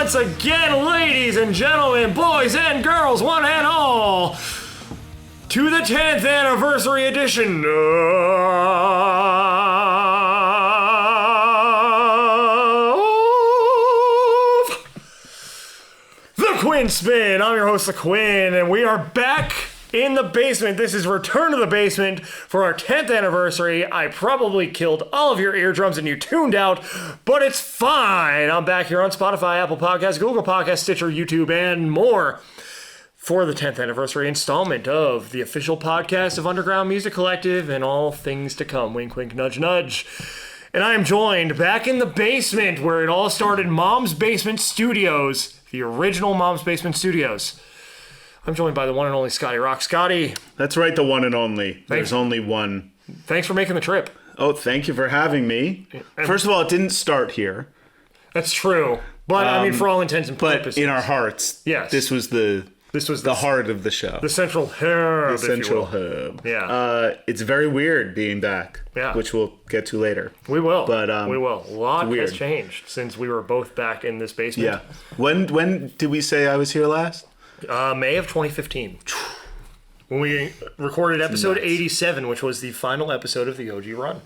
once again, ladies and gentlemen, boys and girls, one and all, to the 10th anniversary edition of the Quinn Spinn. I'm your host, the Quinn, and we are back in the basement. This is Return to the Basement for our 10th anniversary. I probably killed all of your eardrums and you tuned out, but it's fine. I'm back here on Spotify, Apple Podcasts, Google Podcasts, Stitcher, YouTube, and more for the 10th anniversary installment of the official podcast of Underground Music Collective and all things to come. Wink, wink, nudge, nudge. And I am joined back in the basement where it all started, Mom's Basement Studios, the original Mom's Basement Studios. I'm joined by the one and only Scotty Rock. Scotty. That's right, the one and only. There's only one. Thanks for making the trip. Oh, thank you for having me. First of all, it didn't start here. That's true. But, I mean, for all intents and purposes. But in our hearts, yes. This was the heart of the show. The central hub, The central hub. Yeah. It's very weird being back, yeah. Which we'll get to later. We will. But we will. A lot has changed since we were both back in this basement. Yeah. When did we say I was here last? May of 2015. When we recorded episode 87, which was the final episode of the OG run.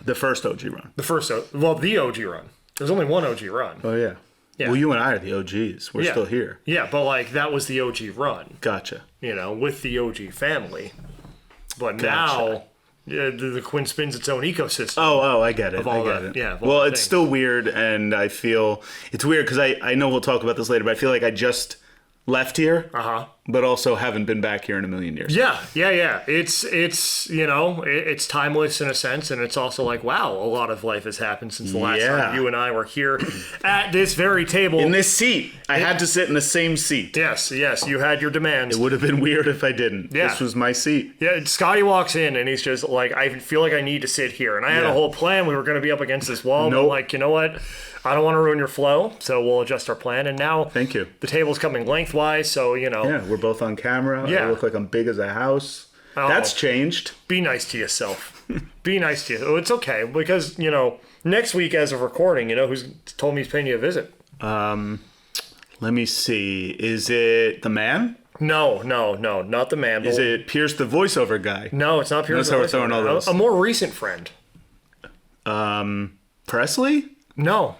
The first OG run. The OG run. There's only one OG run. Oh, yeah. Yeah. Well, you and I are the OGs. We're still here. Yeah, but like that was the OG run. Gotcha. You know, with the OG family. But now, the Quinn spins its own ecosystem. Oh, I get it. I get it. Yeah. Well, it's still weird, and I feel it's weird because I know we'll talk about this later, but I feel like I just left here, but also haven't been back here in a million years. Yeah. It's you know, it's timeless in a sense, and it's also like, wow, a lot of life has happened since the last time you and I were here at this very table. In this seat. I had to sit in the same seat. Yes, you had your demands. It would have been weird if I didn't. Yeah. This was my seat. Yeah, Scotty walks in, and he's just like, I feel like I need to sit here. And I had a whole plan. We were going to be up against this wall. But I'm like, you know what? I don't want to ruin your flow, so we'll adjust our plan. And now, thank you. The table's coming lengthwise, so you know. Yeah, we're both on camera. Yeah. I look like I'm big as a house. Oh, that's changed. Be nice to yourself. Be nice to you. Oh, it's okay because you know next week, as of recording, you know who's told me he's paying you a visit. Let me see. Is it the man? No, not the man. Is it Pierce, the voiceover guy? No, it's not Pierce. That's how we're throwing all those. A more recent friend. Presley? No.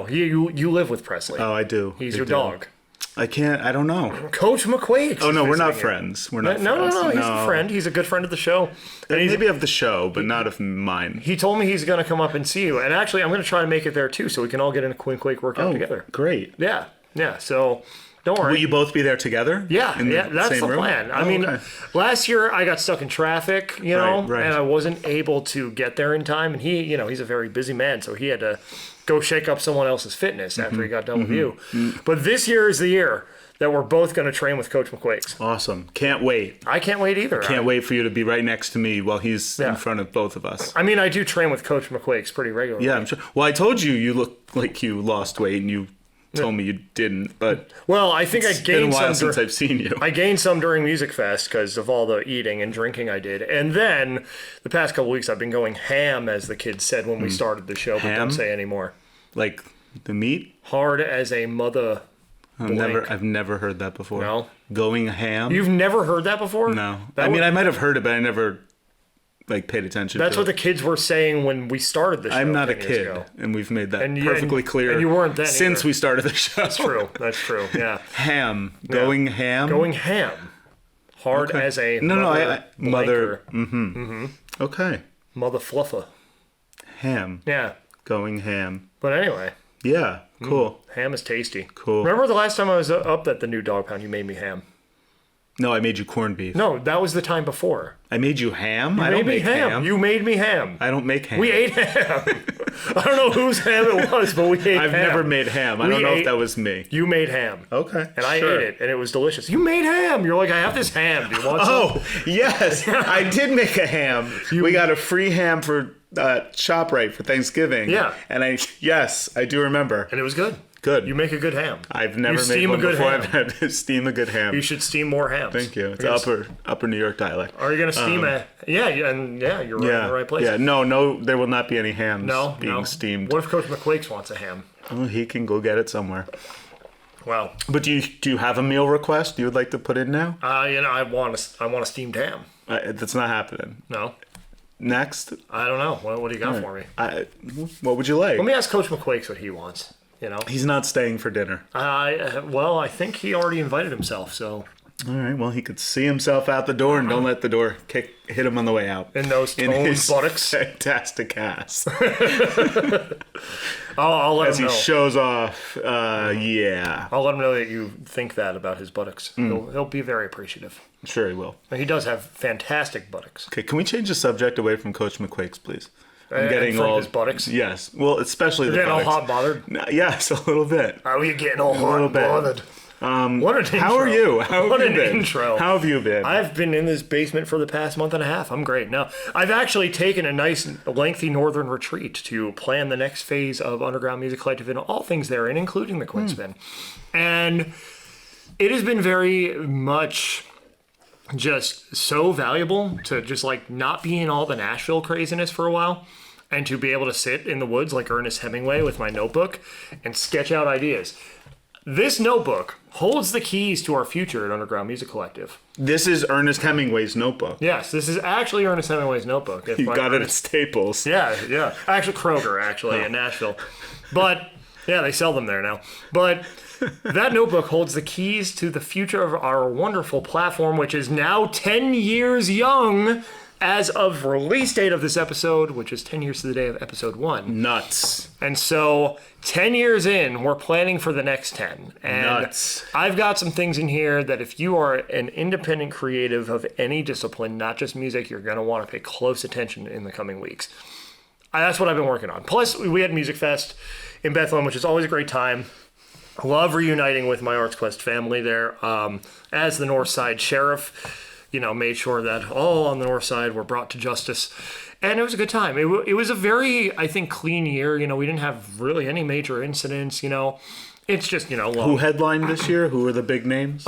You live with Presley. Oh, I do. He's your dog. I don't know. Coach McQuaid. Oh, no, we're not friends. We're not friends. No, he's a friend. He's a good friend of the show. And maybe of the show, but not of mine. He told me he's going to come up and see you. And actually, I'm going to try to make it there, too, so we can all get in a Quinn Quake workout together. Great. Yeah, so don't worry. Will you both be there together? Yeah, that's the plan. I mean, last year I got stuck in traffic, you know, and I wasn't able to get there in time. And he, you know, he's a very busy man, so he had to go shake up someone else's fitness after he got done with you. But this year is the year that we're both going to train with Coach McQuakes. Awesome. Can't wait. I can't wait either. Can't wait for you to be right next to me while he's in front of both of us. I mean, I do train with Coach McQuakes pretty regularly. Yeah, I'm sure. Well, I told you look like you lost weight, and you told me you didn't, but I think I gained some. It's been a while since I've seen you. I gained some during Music Fest because of all the eating and drinking I did, and then the past couple weeks I've been going ham, as the kids said when we started the show, but don't say anymore. Like the meat? Hard as a mother. I've never heard that before. No? Going ham? You've never heard that before? No. I might have heard it, but I never paid attention to it. That's what the kids were saying when we started the show. I'm not a kid, and we've made that perfectly clear. And you weren't then since either. We started the show. That's true, yeah. Ham. Going ham? Going ham. Hard as a mother. Okay. Mother fluffer. Ham. Yeah. Going ham. But anyway. Yeah, cool. Ham is tasty. Cool. Remember the last time I was up at the new dog pound, you made me ham? No, I made you corned beef. No, that was the time before. I made you ham? I don't make ham. You made me ham. I don't make ham. We ate ham. I don't know whose ham it was, but we ate ham. I've never made ham. I don't know if that was me. You made ham. Okay. And I ate it, and it was delicious. You made ham. You're like, I have this ham. Do you want some? Oh, yes. I did make a ham. We got a free ham for ShopRite for Thanksgiving. Yeah. And I do remember. And it was good. Good. You make a good ham. I've never made one before. I've had to steam a good ham. You should steam more hams. Thank you. It's upper New York dialect. Are you going to steam you're in the right place. Yeah, no, there will not be any hams being steamed. What if Coach McQuakes wants a ham? Well, he can go get it somewhere. Well, But do you have a meal request you would like to put in now? I want a steamed ham. That's not happening. No, Next, I don't know. What do you got for me? what would you like? Let me ask Coach McQuakes what he wants. He's not staying for dinner. I think he already invited himself. So All right. Well, he could see himself out the door, and don't let the door hit him on the way out. in those toned buttocks, Fantastic ass. I'll let As him he know. shows off. Yeah. I'll let him know that you think that about his buttocks. He'll be very appreciative. Sure, he will. He does have fantastic buttocks. Okay. Can we change the subject away from Coach McQuakes, please? I'm getting from all his buttocks. Yes. Well, especially the Getting all buttocks. hot bothered. No, yes, a little bit. Oh, you're getting all hot little and bit. bothered. What an intro. How are you? How have What you an been? intro. How have you been? I've been in this basement for the past month and a half. I'm great. No, I've actually taken a nice lengthy northern retreat to plan the next phase of Underground Music Collective and all things therein, including the Quinn Spinn. And it has been very much just so valuable to just like not be in all the Nashville craziness for a while and to be able to sit in the woods like Ernest Hemingway with my notebook and sketch out ideas. This notebook holds the keys to our future at Underground Music Collective. This is Ernest Hemingway's notebook. Yes, this is actually Ernest Hemingway's notebook. You got it at Staples. Yeah. Actually, Kroger, actually, in Nashville. But, yeah, they sell them there now. But that notebook holds the keys to the future of our wonderful platform, which is now 10 years young as of release date of this episode, which is 10 years to the day of episode 1. Nuts. And so 10 years in, we're planning for the next 10. And Nuts. I've got some things in here that if you are an independent creative of any discipline, not just music, you're going to want to pay close attention in the coming weeks. That's what I've been working on. Plus, we had Music Fest in Bethlehem, which is always a great time. I love reuniting with my Arts Quest family there. As the North Side Sheriff, made sure that all on the North Side were brought to justice. And it was a good time. It was a very, I think, clean year. We didn't have really any major incidents, It's just, Who headlined this year? Who were the big names?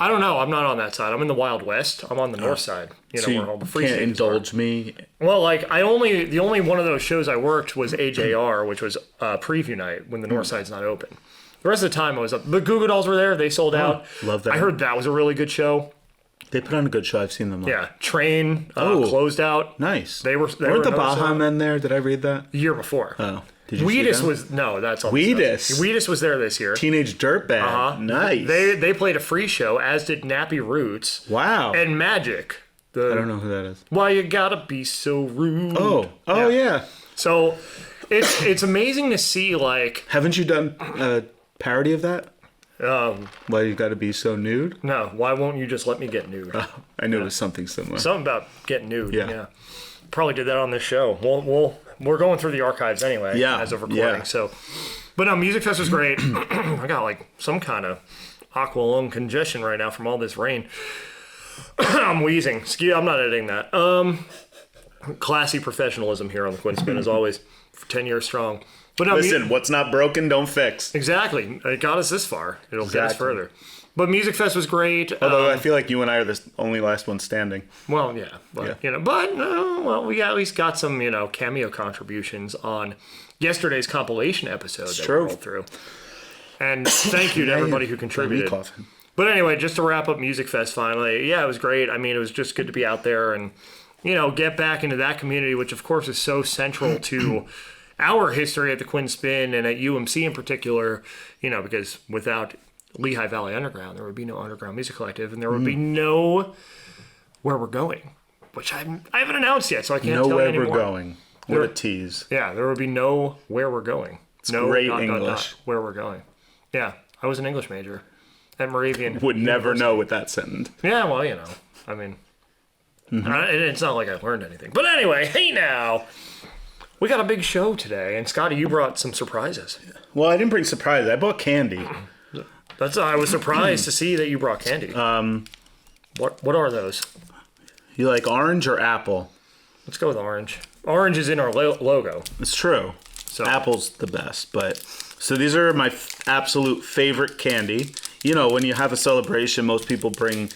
I don't know. I'm not on that side. I'm in the Wild West. I'm on the North Side. So where all the free can't states are. indulge me. Well, the only one of those shows I worked was AJR, which was preview night when the North Side's not open. The rest of the time I was up. The Goo Goo Dolls were there. They sold out. Love that. I heard that was a really good show. They put on a good show. I've seen them. Yeah, Train closed out. Nice. They were Weren't another the Baja song. Men there? Did I read that? The year before. Oh. Did you Weedus see them? was that's all. Weedus. Weedus was there this year. Teenage Dirtbag. Nice. They played a free show, as did Nappy Roots. Wow. And Magic. I don't know who that is. Why you gotta be so rude? Oh yeah. So it's amazing to see Haven't you done a parody of that? Why you got to be so nude? No, why won't you just let me get nude? I knew it was something similar. Something about getting nude. Yeah. Probably did that on this show. We're going through the archives anyway. Yeah, As of recording. yeah. So, but no, Music Fest was great. I got some kind of aqua lung congestion right now from all this rain. I'm wheezing. I'm not editing that. Classy professionalism here on the Quinn Spinn as always. 10 years strong. But no, Listen, what's not broken, don't fix. exactly. It got us this far. It'll get us further. But Music Fest was great. Although I feel like you and I are the only last one standing. Well, yeah, but we at least got some cameo contributions on yesterday's compilation episode that we rolled through. And thank you to everybody who contributed. But anyway, just to wrap up Music Fest finally, it was great. I mean, it was just good to be out there and get back into that community, which of course is so central to our history at the Quinn Spinn and at UMC in particular. Because without Lehigh Valley Underground, there would be no Underground Music Collective, and there would be no Where We're Going, which I haven't announced yet, so I can't tell you anymore. Where We're Going. What a tease. Yeah, there would be no Where We're Going. It's great English. Dot, where We're Going. Yeah, I was an English major at Moravian. Would never know with that sentence. Yeah, well, I mean, it's not like I learned anything. But anyway, hey now, we got a big show today, and Scotty, you brought some surprises. Well, I didn't bring surprises. I bought candy. I was surprised to see that you brought candy. What are those? You like orange or apple? Let's go with orange. Orange is in our logo. It's true. So Apple's the best, so these are my absolute favorite candy. When you have a celebration, most people bring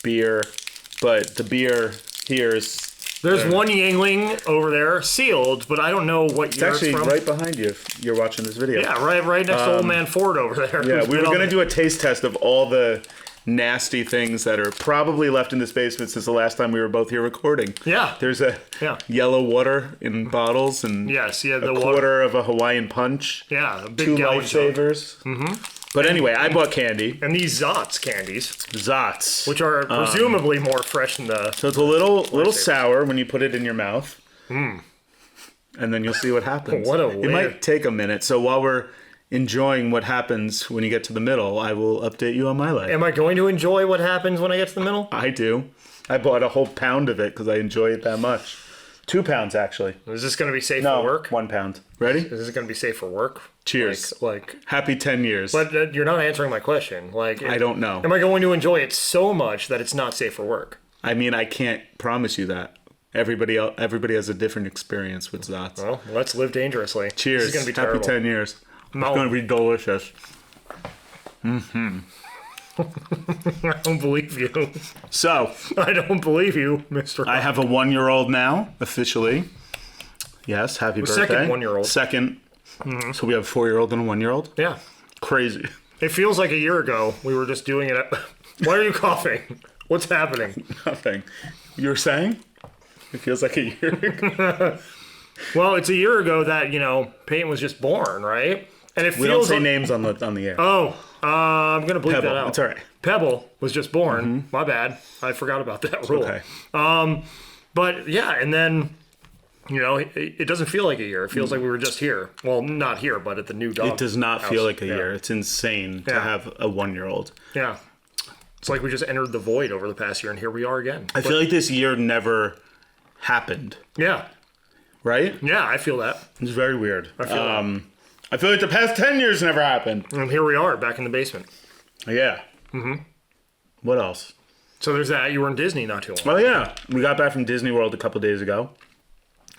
beer, but the beer here is There's one Yingling over there, sealed, but I don't know what year It's actually from. right behind you if you're watching this video. Yeah, right next to Old Man Ford over there. Yeah, we were going to do a taste test of all the nasty things that are probably left in this basement since the last time we were both here recording. Yeah. There's a yellow water in bottles and the quarter of a Hawaiian punch. Yeah, a big 2 gallon lifesavers. Mm-hmm. But anyway, I bought candy. And these Zots candies. Zots. Which are presumably more fresh than the... So it's a little sour when you put it in your mouth. And then you'll see what happens. It might take a minute. So while we're enjoying what happens when you get to the middle, I will update you on my life. Am I going to enjoy what happens when I get to the middle? I do. I bought a whole pound of it because I enjoy it that much. 2 pounds, actually. Is this going to be safe for work? 1 pound. Ready? Is this going to be safe for work? Cheers. Like happy 10 years. But you're not answering my question. I don't know. Am I going to enjoy it so much that it's not safe for work? I mean, I can't promise you that. Everybody has a different experience with Zots. Well, let's live dangerously. Cheers. This is going to be terrible. Happy 10 years. It's going to be delicious. I don't believe you. So. I don't believe you, Mr. I have a 1-year-old now, officially. Yes, happy birthday. Second 1-year-old. Second. Mm-hmm. So we have a 4-year-old and a 1-year-old? Yeah. Crazy. It feels like a year ago we were just doing it. Why are you coughing? What's happening? Nothing. You were saying? It feels like a year ago. Well, it's a year ago that, Peyton was just born, right? And it feels we don't say names on the air. Oh, I'm going to bleep that out. It's all right. Pebble was just born. Mm-hmm. My bad. I forgot about that rule. Okay. But yeah, and then, it doesn't feel like a year. It feels like we were just here. Well, not here, but at the new dog It does not house. feel like a year. It's insane to have a 1-year-old. Yeah. It's like we just entered the void over the past year, and here we are again. I feel like this year never happened. Yeah. Right? Yeah, I feel that. It's very weird. I feel that. I feel like the past 10 years never happened. And here we are, back in the basement. Yeah. Mm-hmm. What else? So there's that. You were in Disney not too long ago. Oh, yeah. We got back from Disney World a couple days ago.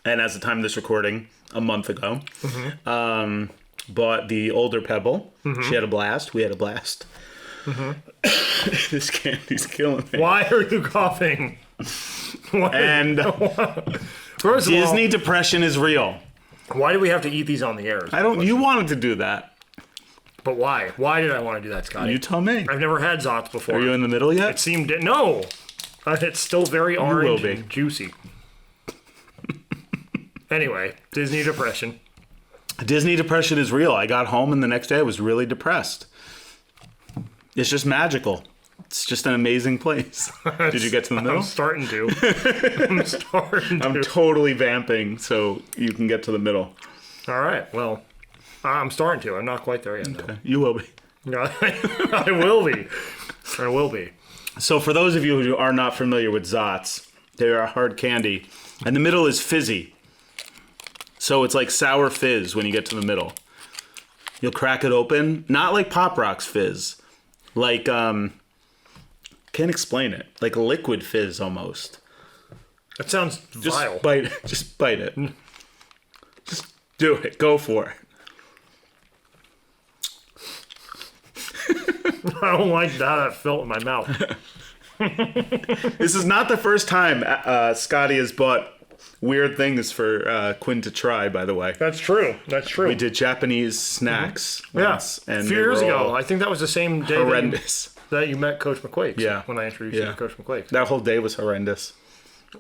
And as the time of this recording, a month ago. Mm-hmm. Bought the older Pebble. Mm-hmm. She had a blast. We had a blast. Mm-hmm. This candy's killing me. Why are you coughing? And First of Disney all, depression is real. Why do we have to eat these on the air? You wanted to do that. But why? Why did I want to do that, Scotty? You tell me. I've never had Zots before. Are you in the middle yet? It seemed... No! It's still very orange and juicy. Anyway, Disney depression. Disney depression is real. I got home and the next day I was really depressed. It's just magical. It's just an amazing place. Did you get to the middle? I'm starting to. I'm totally vamping so you can get to the middle. All right. Well, I'm starting to. I'm not quite there yet. Okay. You will be. I will be. I will be. So for those of you who are not familiar with Zots, they are hard candy. And the middle is fizzy. So it's like sour fizz when you get to the middle. You'll crack it open. Not like Pop Rocks fizz. Like, can't explain it. Like liquid fizz almost. That sounds vile. Just bite it. Just do it. Go for it. I don't like how that felt in my mouth. This is not the first time Scotty has bought weird things for Quinn to try, by the way. That's true. That's true. We did Japanese snacks once. And a few years ago. I think that was the same day horrendous. That you met Coach McQuakes. Yeah. When I introduced you to Coach McQuakes. That whole day was horrendous.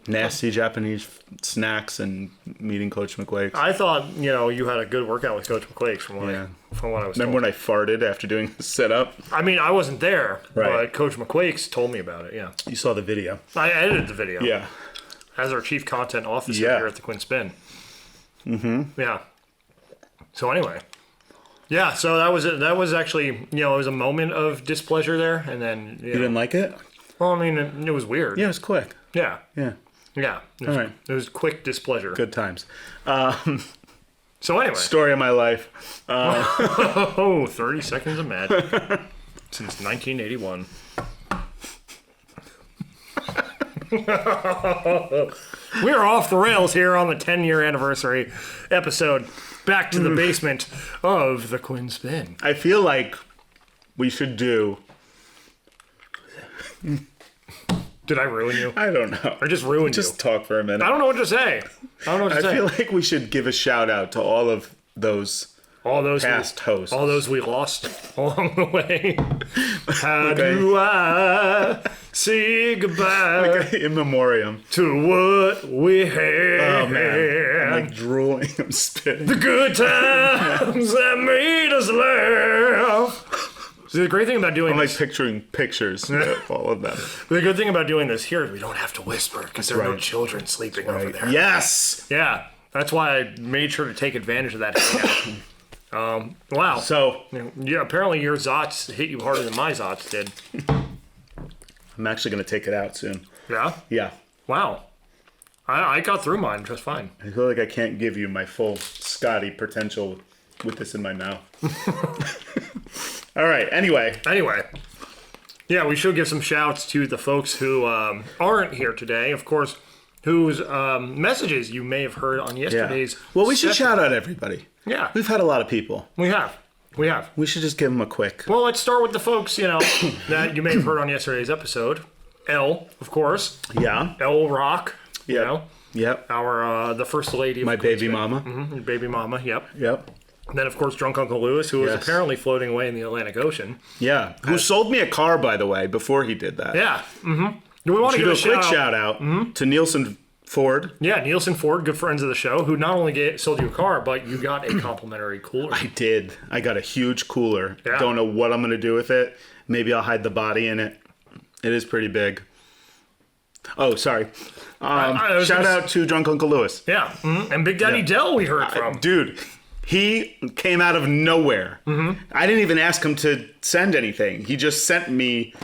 Nasty Japanese snacks and meeting Coach McQuakes. I thought, you had a good workout with Coach McQuakes from what I was Remember when I farted after doing the setup? I mean, I wasn't there, but Coach McQuakes told me about it, yeah. You saw the video. I edited the video. Yeah. As our chief content officer here at the Quinn Spinn. Mm-hmm. Yeah. So anyway. Yeah, so that was actually, it was a moment of displeasure there, and then... You didn't like it? Well, I mean, it was weird. Yeah, it was quick. Yeah. Yeah. Yeah. All right. It was quick displeasure. Good times. So anyway. Story of my life. 30 seconds of magic. Since 1981. We are off the rails here on the 10-year anniversary episode. Back to the basement of the Quinn Spinn. I feel like we should do Did I ruin you? I don't know. I just ruined you. Just talk for a minute. I don't know what to say. I feel like we should give a shout out to all of those past hosts. All those we lost along the way. How do I say goodbye Like in memoriam to what we had? Oh man, I'm like drooling. I'm spitting. The good times that made us laugh. See, the great thing about doing I'm this, like picturing pictures of all of them. the good thing about doing this here is we don't have to whisper because there are no Right. children sleeping over there. Yes. Yeah, that's why I made sure to take advantage of that. Wow. So Yeah, apparently your Zots hit you harder than my Zots did. I'm actually gonna take it out soon. Yeah? Yeah. Wow. I got through mine just fine. I feel like I can't give you my full Scotty potential with this in my mouth. All right. Anyway. Yeah, we should give some shouts to the folks who aren't here today, of course, whose messages you may have heard on Yeah. yesterday's Well, we should session. shout out everybody. Yeah, We've had a lot of people. we have. We should just give them a quick. Well, let's start with the folks, that you may have heard on yesterday's episode. Elle, of course. Yeah. Elle Rock. You Yep. know, Yep. our the first lady of My Quinn baby Spinn. mama. Your baby mama, yep. Yep. And then, of course, Drunk Uncle Lewis, who was Yes. apparently floating away in the Atlantic Ocean. Yeah. Who sold me a car, by the way, before he did that. Yeah. Mm-hmm. Do we want to Should give do a a quick shout out to Nielsen Ford. Yeah, Nielsen Ford, good friends of the show, who not only sold you a car, but you got a complimentary cooler. I did. I got a huge cooler. Yeah. Don't know what I'm going to do with it. Maybe I'll hide the body in it. It is pretty big. Oh, sorry. Shout out to Drunk Uncle Lewis. Yeah, and Big Daddy Dell we heard from. Dude, he came out of nowhere. I didn't even ask him to send anything. He just sent me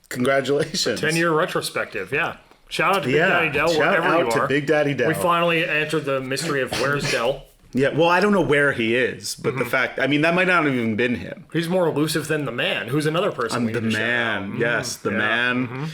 congratulations. 10-year retrospective, yeah. Shout out to Big Yeah. Daddy Dell, Shout wherever out you to are. Big Daddy Dell. We finally answered the mystery of where's Dell. Yeah, well, I don't know where he is, but the fact, I mean, that might not have even been him. He's more elusive than the man, who's another person we The need to shout out. man, yes, the man.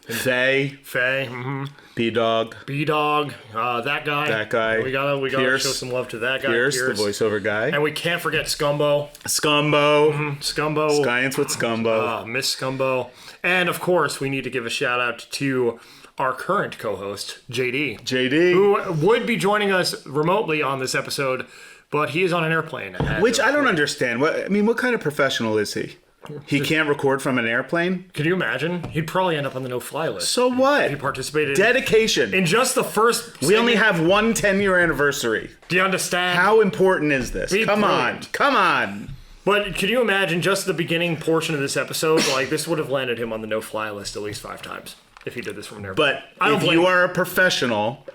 Faye, Faye, B-Dog, B-Dog, that guy. That guy. We gotta Pierce. show some love to that guy. Pierce, the voiceover guy. And we can't forget Scumbo. Scumbo. Scumbo. Science with Scumbo. Miss Scumbo. And of course, we need to give a shout out to our current co-host, JD. JD. Who would be joining us remotely on this episode, but he is on an airplane. Which I don't understand. What kind of professional is he? He can't record from an airplane? Can you imagine? He'd probably end up on the no-fly list. So what? He participated Dedication. in just the first. We only have one 10-year anniversary. Do you understand? How important is this? Be Come on. brilliant. Come on. But can you imagine just the beginning portion of this episode? Like, this would have landed him on the no-fly list at least 5 times if he did this from an airplane. But if you are a professional,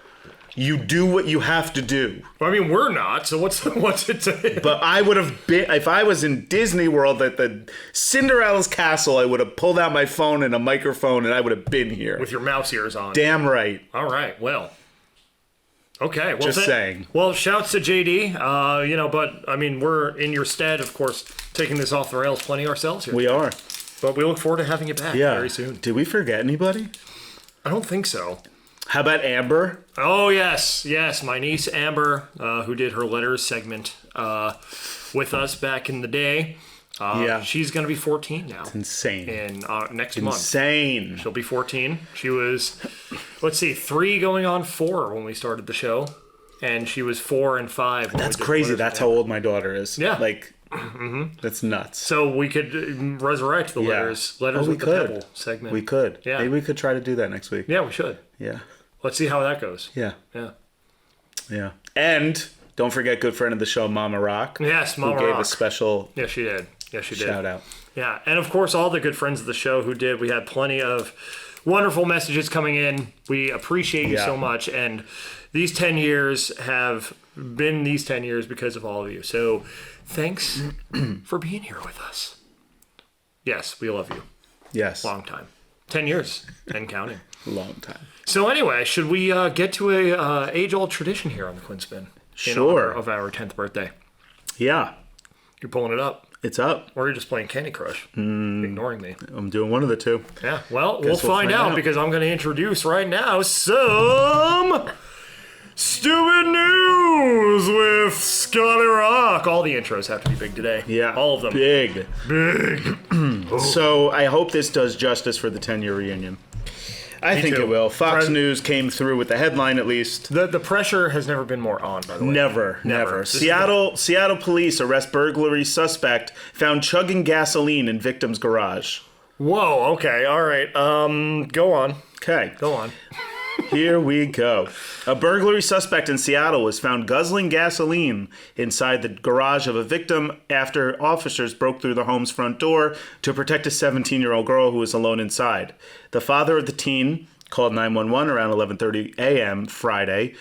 you do what you have to do. I mean, we're not, so what's it to... But I would have been, if I was in Disney World at the Cinderella's castle, I would have pulled out my phone and a microphone and I would have been here. With your mouse ears on. Damn right. All right, well. Okay, well, Just saying. Well, shouts to JD, but, I mean, we're in your stead, of course, taking this off the rails plenty ourselves here. We are. But we look forward to having you back very soon. Did we forget anybody? I don't think so. How about Amber? Oh, yes, my niece Amber, who did her letters segment with us back in the day. She's going to be 14 now. Insane. In next month. Insane. She'll be 14. She was, 3 going on 4 when we started the show. And she was 4 and 5 when That's we did crazy. letters. That's how old my daughter is. Yeah. Like, that's nuts. So we could resurrect the letters with the Pebble segment. We could. Yeah. Maybe we could try to do that next week. Yeah, we should. Yeah. Let's see how that goes. Yeah. Yeah. Yeah. And don't forget good friend of the show, Mama Rock. Yes, Mama who gave Rock. a special Yes, she did. shout out. Yeah, and of course, all the good friends of the show who did. We had plenty of wonderful messages coming in. We appreciate you so much. And these 10 years have been these 10 years because of all of you. So thanks for being here with us. Yes, we love you. Yes. Long time. 10 years and counting. Long time. So anyway, should we get to a age-old tradition here on the Quinn Spin? Sure. In honor of our 10th birthday. Yeah. You're pulling it up. It's up. Or you're just playing Candy Crush, ignoring me. I'm doing one of the two. Yeah, well, we'll find out because I'm going to introduce right now some stupid news. news with Scotty Rock. All the intros have to be big today. Yeah. All of them. Big. Big. So I hope this does justice for the 10-year reunion. I think too. it will. Fox News came through with the headline at least. The pressure has never been more on, by the way. Never. Seattle police arrest burglary suspect found chugging gasoline in victim's garage. Whoa, okay, all right. Go on. Okay. Go on. Here we go. A burglary suspect in Seattle was found guzzling gasoline inside the garage of a victim after officers broke through the home's front door to protect a 17-year-old girl who was alone inside. The father of the teen called 911 around 11:30 a.m. Friday.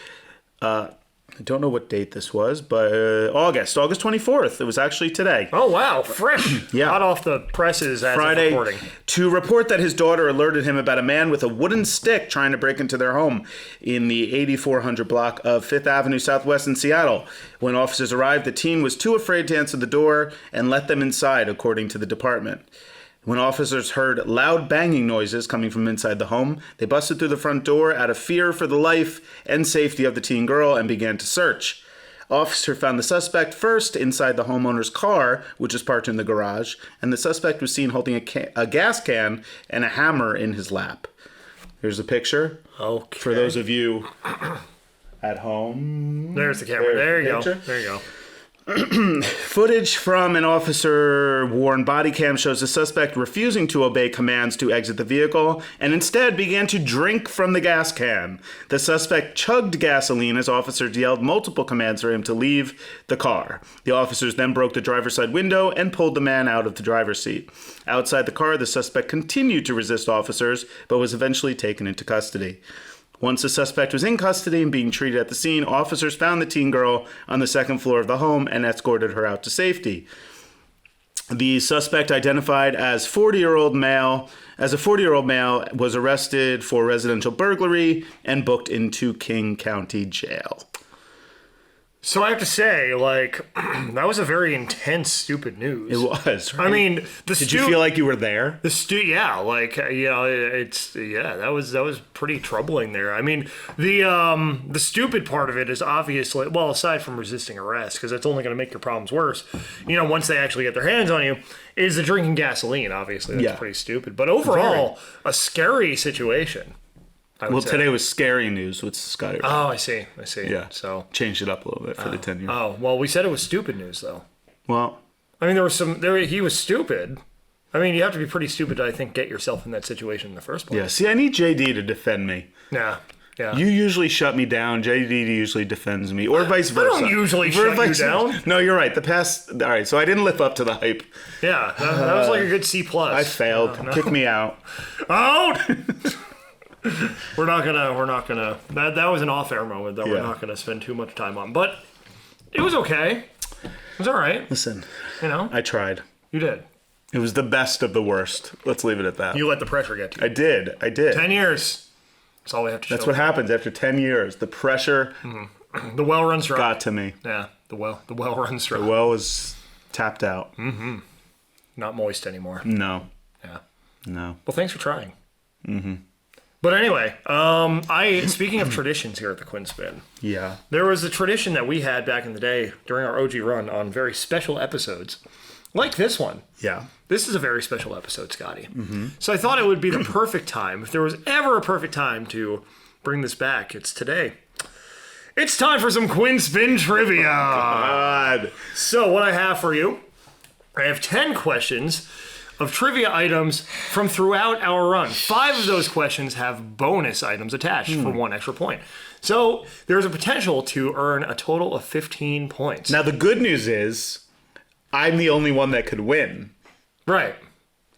I don't know what date this was, but August 24th. It was actually today. Oh, wow, fresh. Yeah. Hot off the presses as Friday, of recording. to report that his daughter alerted him about a man with a wooden stick trying to break into their home in the 8400 block of 5th Avenue Southwest in Seattle. When officers arrived, the teen was too afraid to answer the door and let them inside, according to the department. When officers heard loud banging noises coming from inside the home, they busted through the front door out of fear for the life and safety of the teen girl and began to search. Officer found the suspect first inside the homeowner's car, which was parked in the garage, and the suspect was seen holding a gas can and a hammer in his lap. Here's a picture. Okay. For those of you at home. There's the camera. There you go. Picture. There you go. Footage from an officer-worn body cam shows the suspect refusing to obey commands to exit the vehicle and instead began to drink from the gas can. The suspect chugged gasoline as officers yelled multiple commands for him to leave the car. The officers then broke the driver's side window and pulled the man out of the driver's seat. Outside the car, the suspect continued to resist officers, but was eventually taken into custody. Once the suspect was in custody and being treated at the scene, officers found the teen girl on the second floor of the home and escorted her out to safety. The suspect, identified as a 40-year-old male, was arrested for residential burglary and booked into King County Jail. So I have to say, like, that was a very intense, stupid news. It was, right? I mean, Did you feel like you were there? Yeah, like, you know, that was pretty troubling there. I mean, the stupid part of it is obviously, well, aside from resisting arrest, because that's only going to make your problems worse, you know, once they actually get their hands on you, is the drinking gasoline, obviously. That's pretty stupid. But overall, a scary situation. Well, today was scary news with Scotty Rock. Oh, I see. Yeah. So changed it up a little bit for the 10 years. Oh, well, we said it was stupid news, though. Well, I mean, he was stupid. I mean, you have to be pretty stupid to, I think, get yourself in that situation in the first place. yeah. See, I need JD to defend me. Yeah. You usually shut me down. JD usually defends me, or vice versa. I don't usually shut you down. No, you're right. All right, so I didn't live up to the hype. Yeah, that was like a good C+. I failed. Kick me out. Out! We're not gonna. That was an off-air moment that we're not gonna spend too much time on. But it was okay. It was all right. Listen, You know, I tried. you did. It was the best of the worst. Let's leave it at that. You let the pressure get to you. I did. 10 years. That's all we have to show. That's what happens after 10 years. The pressure The well runs dry. got to me. Yeah, the well runs dry. The well was tapped out. Not moist anymore. No. Yeah. No. Well, thanks for trying. But anyway, speaking of traditions here at the Quinn Spinn, Yeah. there was a tradition that we had back in the day during our OG run on very special episodes, like this one. Yeah. This is a very special episode, Scotty. So I thought it would be the perfect time. If there was ever a perfect time to bring this back, it's today. It's time for some Quinn Spinn Trivia. God. So what I have for you, I have 10 questions of trivia items from throughout our run. 5 of those questions have bonus items attached for 1 extra point. So there's a potential to earn a total of 15 points. Now, the good news is I'm the only one that could win. Right.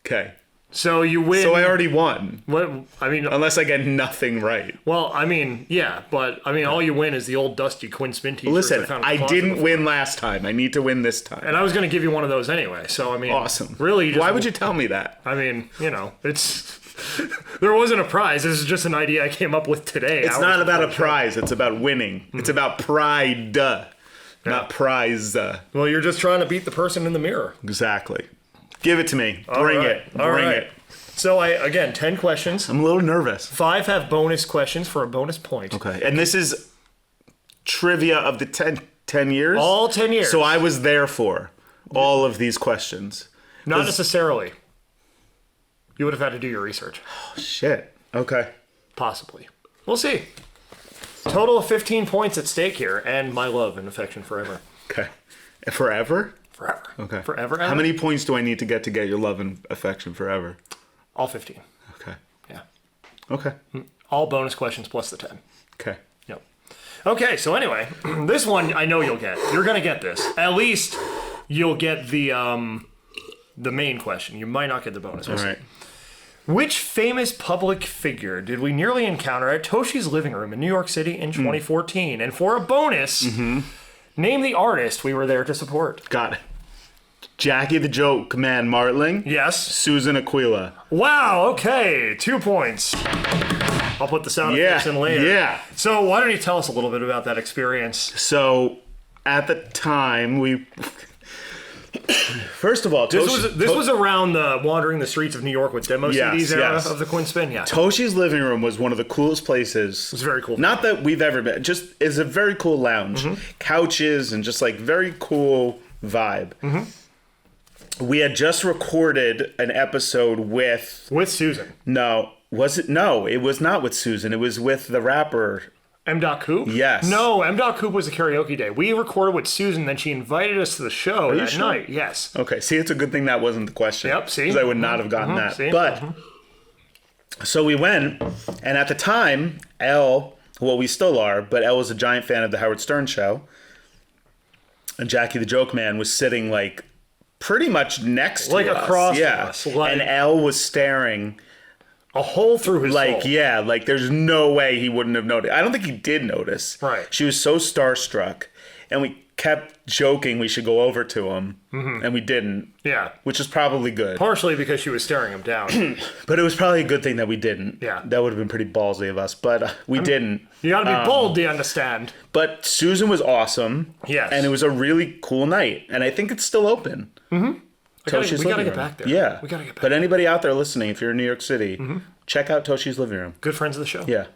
Okay. So you win. So I already won. What, I mean, Unless I get nothing right. well, I mean, yeah, but I mean, all you win is the old dusty Quinn Spinn t-shirt. Listen, found in the I closet didn't before. win last time. I need to win this time. And I was going to give you one of those anyway. So, I mean, Awesome. Really, Why would you tell me that? I mean, you know, it's. There wasn't a prize. This is just an idea I came up with today. It's not about a prize. It's about winning. It's about pride. Not prize. Well, you're just trying to beat the person in the mirror. Exactly. Give it to me. All Bring right. it. All Bring right. it. So, again, 10 questions. I'm a little nervous. 5 have bonus questions for a bonus point. Okay. And this is trivia of the 10 years? All 10 years. So I was there for all of these questions. Not necessarily. You would have had to do your research. Oh, shit. Okay. Possibly. We'll see. Total of 15 points at stake here, and my love and affection forever. Okay. Forever? Forever. Okay. Forever. How many points do I need to get your love and affection forever? All 15. Okay. Yeah. Okay. All bonus questions plus the 10. Okay. Yep. Okay, so anyway, this one I know you'll get. You're gonna get this. At least you'll get the main question. You might not get the bonus. All right. Which famous public figure did we nearly encounter at Toshi's living room in New York City in 2014? And for a bonus, name the artist we were there to support. Got it. Jackie the Joke Man Martling. Yes. Susan Aquila. Wow, okay. 2 points. I'll put the sound effects in later. Yeah. So why don't you tell us a little bit about that experience? So at the time, first of all, This was around the wandering the streets of New York with demo CDs era of the Quinn Spinn. Yeah. Toshi's living room was one of the coolest places. It's very cool. Not that we've ever been. Just is a very cool lounge, couches, and just like very cool vibe. We had just recorded an episode with Susan. No, was it? No, it was not with Susan. It was with the rapper. M. Coop? Yes. No, M. Coop was a karaoke day. We recorded with Susan, then she invited us to the show that night. Yes. Okay, see, it's a good thing that wasn't the question. Yep, see? Because I would not have gotten that. See? But, so we went, and at the time, we still are, but Elle was a giant fan of the Howard Stern show. And Jackie the Joke Man was sitting, like, pretty much next to us. Like across from us. Like, and Elle was staring a hole through his soul. Yeah, like there's no way he wouldn't have noticed. I don't think he did notice. Right. She was so starstruck, and we kept joking we should go over to him, and we didn't. Yeah. Which is probably good. Partially because she was staring him down. But it was probably a good thing that we didn't. Yeah. That would have been pretty ballsy of us, but we didn't. You gotta be bold to understand. But Susan was awesome. Yes. And it was a really cool night, and I think it's still open. We gotta get back there. Yeah. We gotta get back But anybody out there listening, if you're in New York City, check out Toshi's living room. Good friends of the show. Yeah.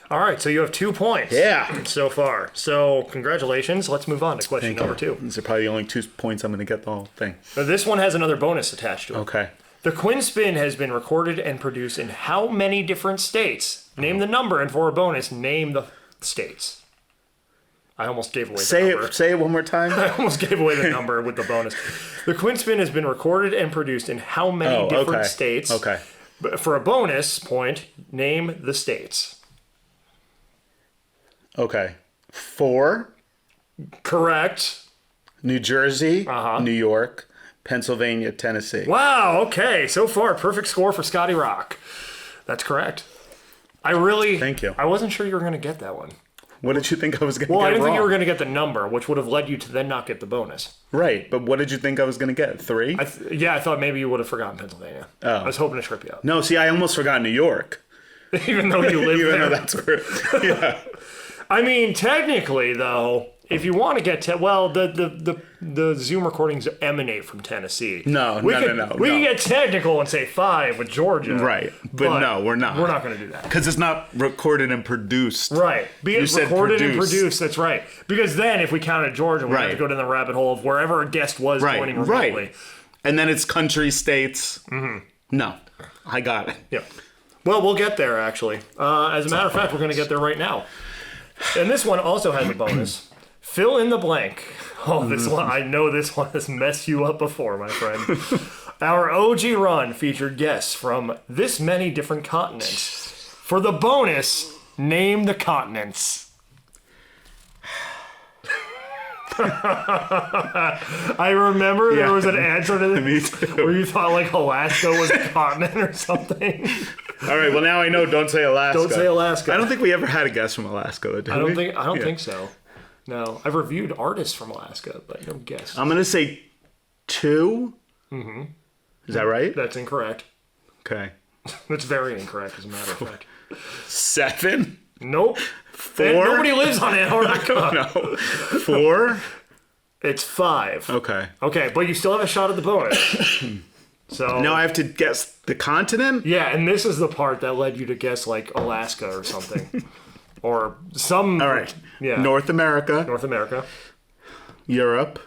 All right, so you have 2 points. Yeah. So far. So congratulations. Let's move on to question number 2. These are probably the only 2 points I'm going to get the whole thing. Now, this one has another bonus attached to it. Okay. The Quinn Spinn has been recorded and produced in how many different states? Name the number, and for a bonus, name the states. I almost gave away the number. Say it one more time. I almost gave away the number with the bonus. The Quinn Spinn has been recorded and produced in how many different states? Okay. But for a bonus point, name the states. Okay. 4. Correct. New Jersey, New York, Pennsylvania, Tennessee. Wow, okay. So far, perfect score for Scotty Rock. That's correct. Thank you. I wasn't sure you were going to get that one. What did you think I was going to get Well, I didn't wrong? think you were going to get the number, which would have led you to then not get the bonus. Right, but what did you think I was going to get? 3? I thought maybe you would have forgotten Pennsylvania. Oh. I was hoping to trip you up. No, see, I almost forgot New York. Even though you live Even there. though that's where... Yeah. I mean, technically, though, if you want to get the Zoom recordings emanate from Tennessee. No. We can get technical and say 5 with Georgia. Right, but no, we're not. We're not going to do that. Because it's not recorded and produced. Right. You said Recorded and produced. produced, that's right. Because then if we counted Georgia, we'd have to go down the rabbit hole of wherever a guest was joining remotely. Right. And then it's country, states. No, I got it. Yeah. Well, we'll get there, actually. As a matter of fact, we're going to get there right now. And this one also has a bonus. Fill in the blank. Oh, this one, I know this one has messed you up before, my friend. Our OG run featured guests from this many different continents. For the bonus, name the continents. I remember there was an answer to this where you thought like Alaska was a continent or something. All right, well now I know don't say Alaska. Don't say Alaska. I don't think we ever had a guest from Alaska, though, did I we? don't think so. No, I've reviewed artists from Alaska, but no guests. I'm going to say 2. Is that right? That's incorrect. Okay. That's very incorrect, as a matter of fact. 7? Nope. 4? And nobody lives on Antarctica. No. 4? It's 5. Okay. Okay, but you still have a shot at the bonus. So Now I have to guess the continent? yeah, and this is the part that led you to guess like Alaska or something. or some. All right. Yeah. North America, North America. Europe,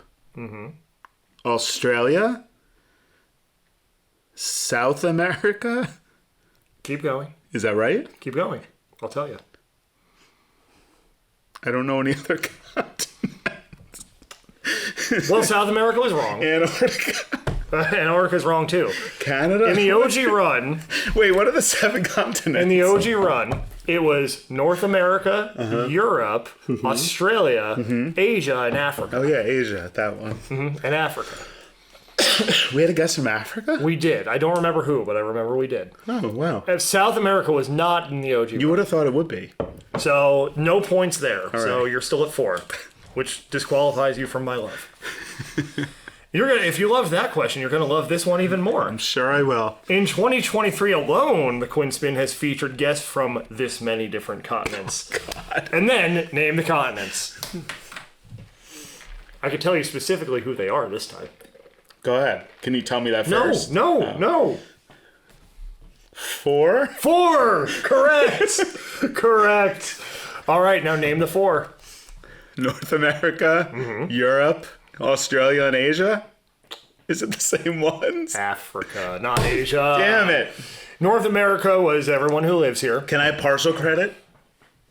Australia, South America. Keep going. Is that right? Keep going. I'll tell you. I don't know any other continents. Well, South America was wrong. Antarctica. Antarctica's wrong too. Canada? In the OG run, Wait, what are the 7 continents? in the OG run, it was North America, Europe, Australia, Asia, and Africa. Oh, yeah, Asia, that one. And Africa. We had a guest from Africa? We did. I don't remember who, but I remember we did. Oh, wow. South America was not in the OG You would have thought it would be. So no points there. So right. you're still at 4, which disqualifies you from my love. If you love that question, you're gonna love this one even more. I'm sure I will. In 2023 alone, the Quinn Spin has featured guests from this many different continents. God. And then name the continents. I could tell you specifically who they are this time. Go ahead. Can you tell me that No, first? no. 4? 4! Correct! Correct. All right, now name the 4. North America, Europe, Australia, and Asia? Is it the same ones? Africa, not Asia. Damn it. North America was everyone who lives here. Can I have partial credit?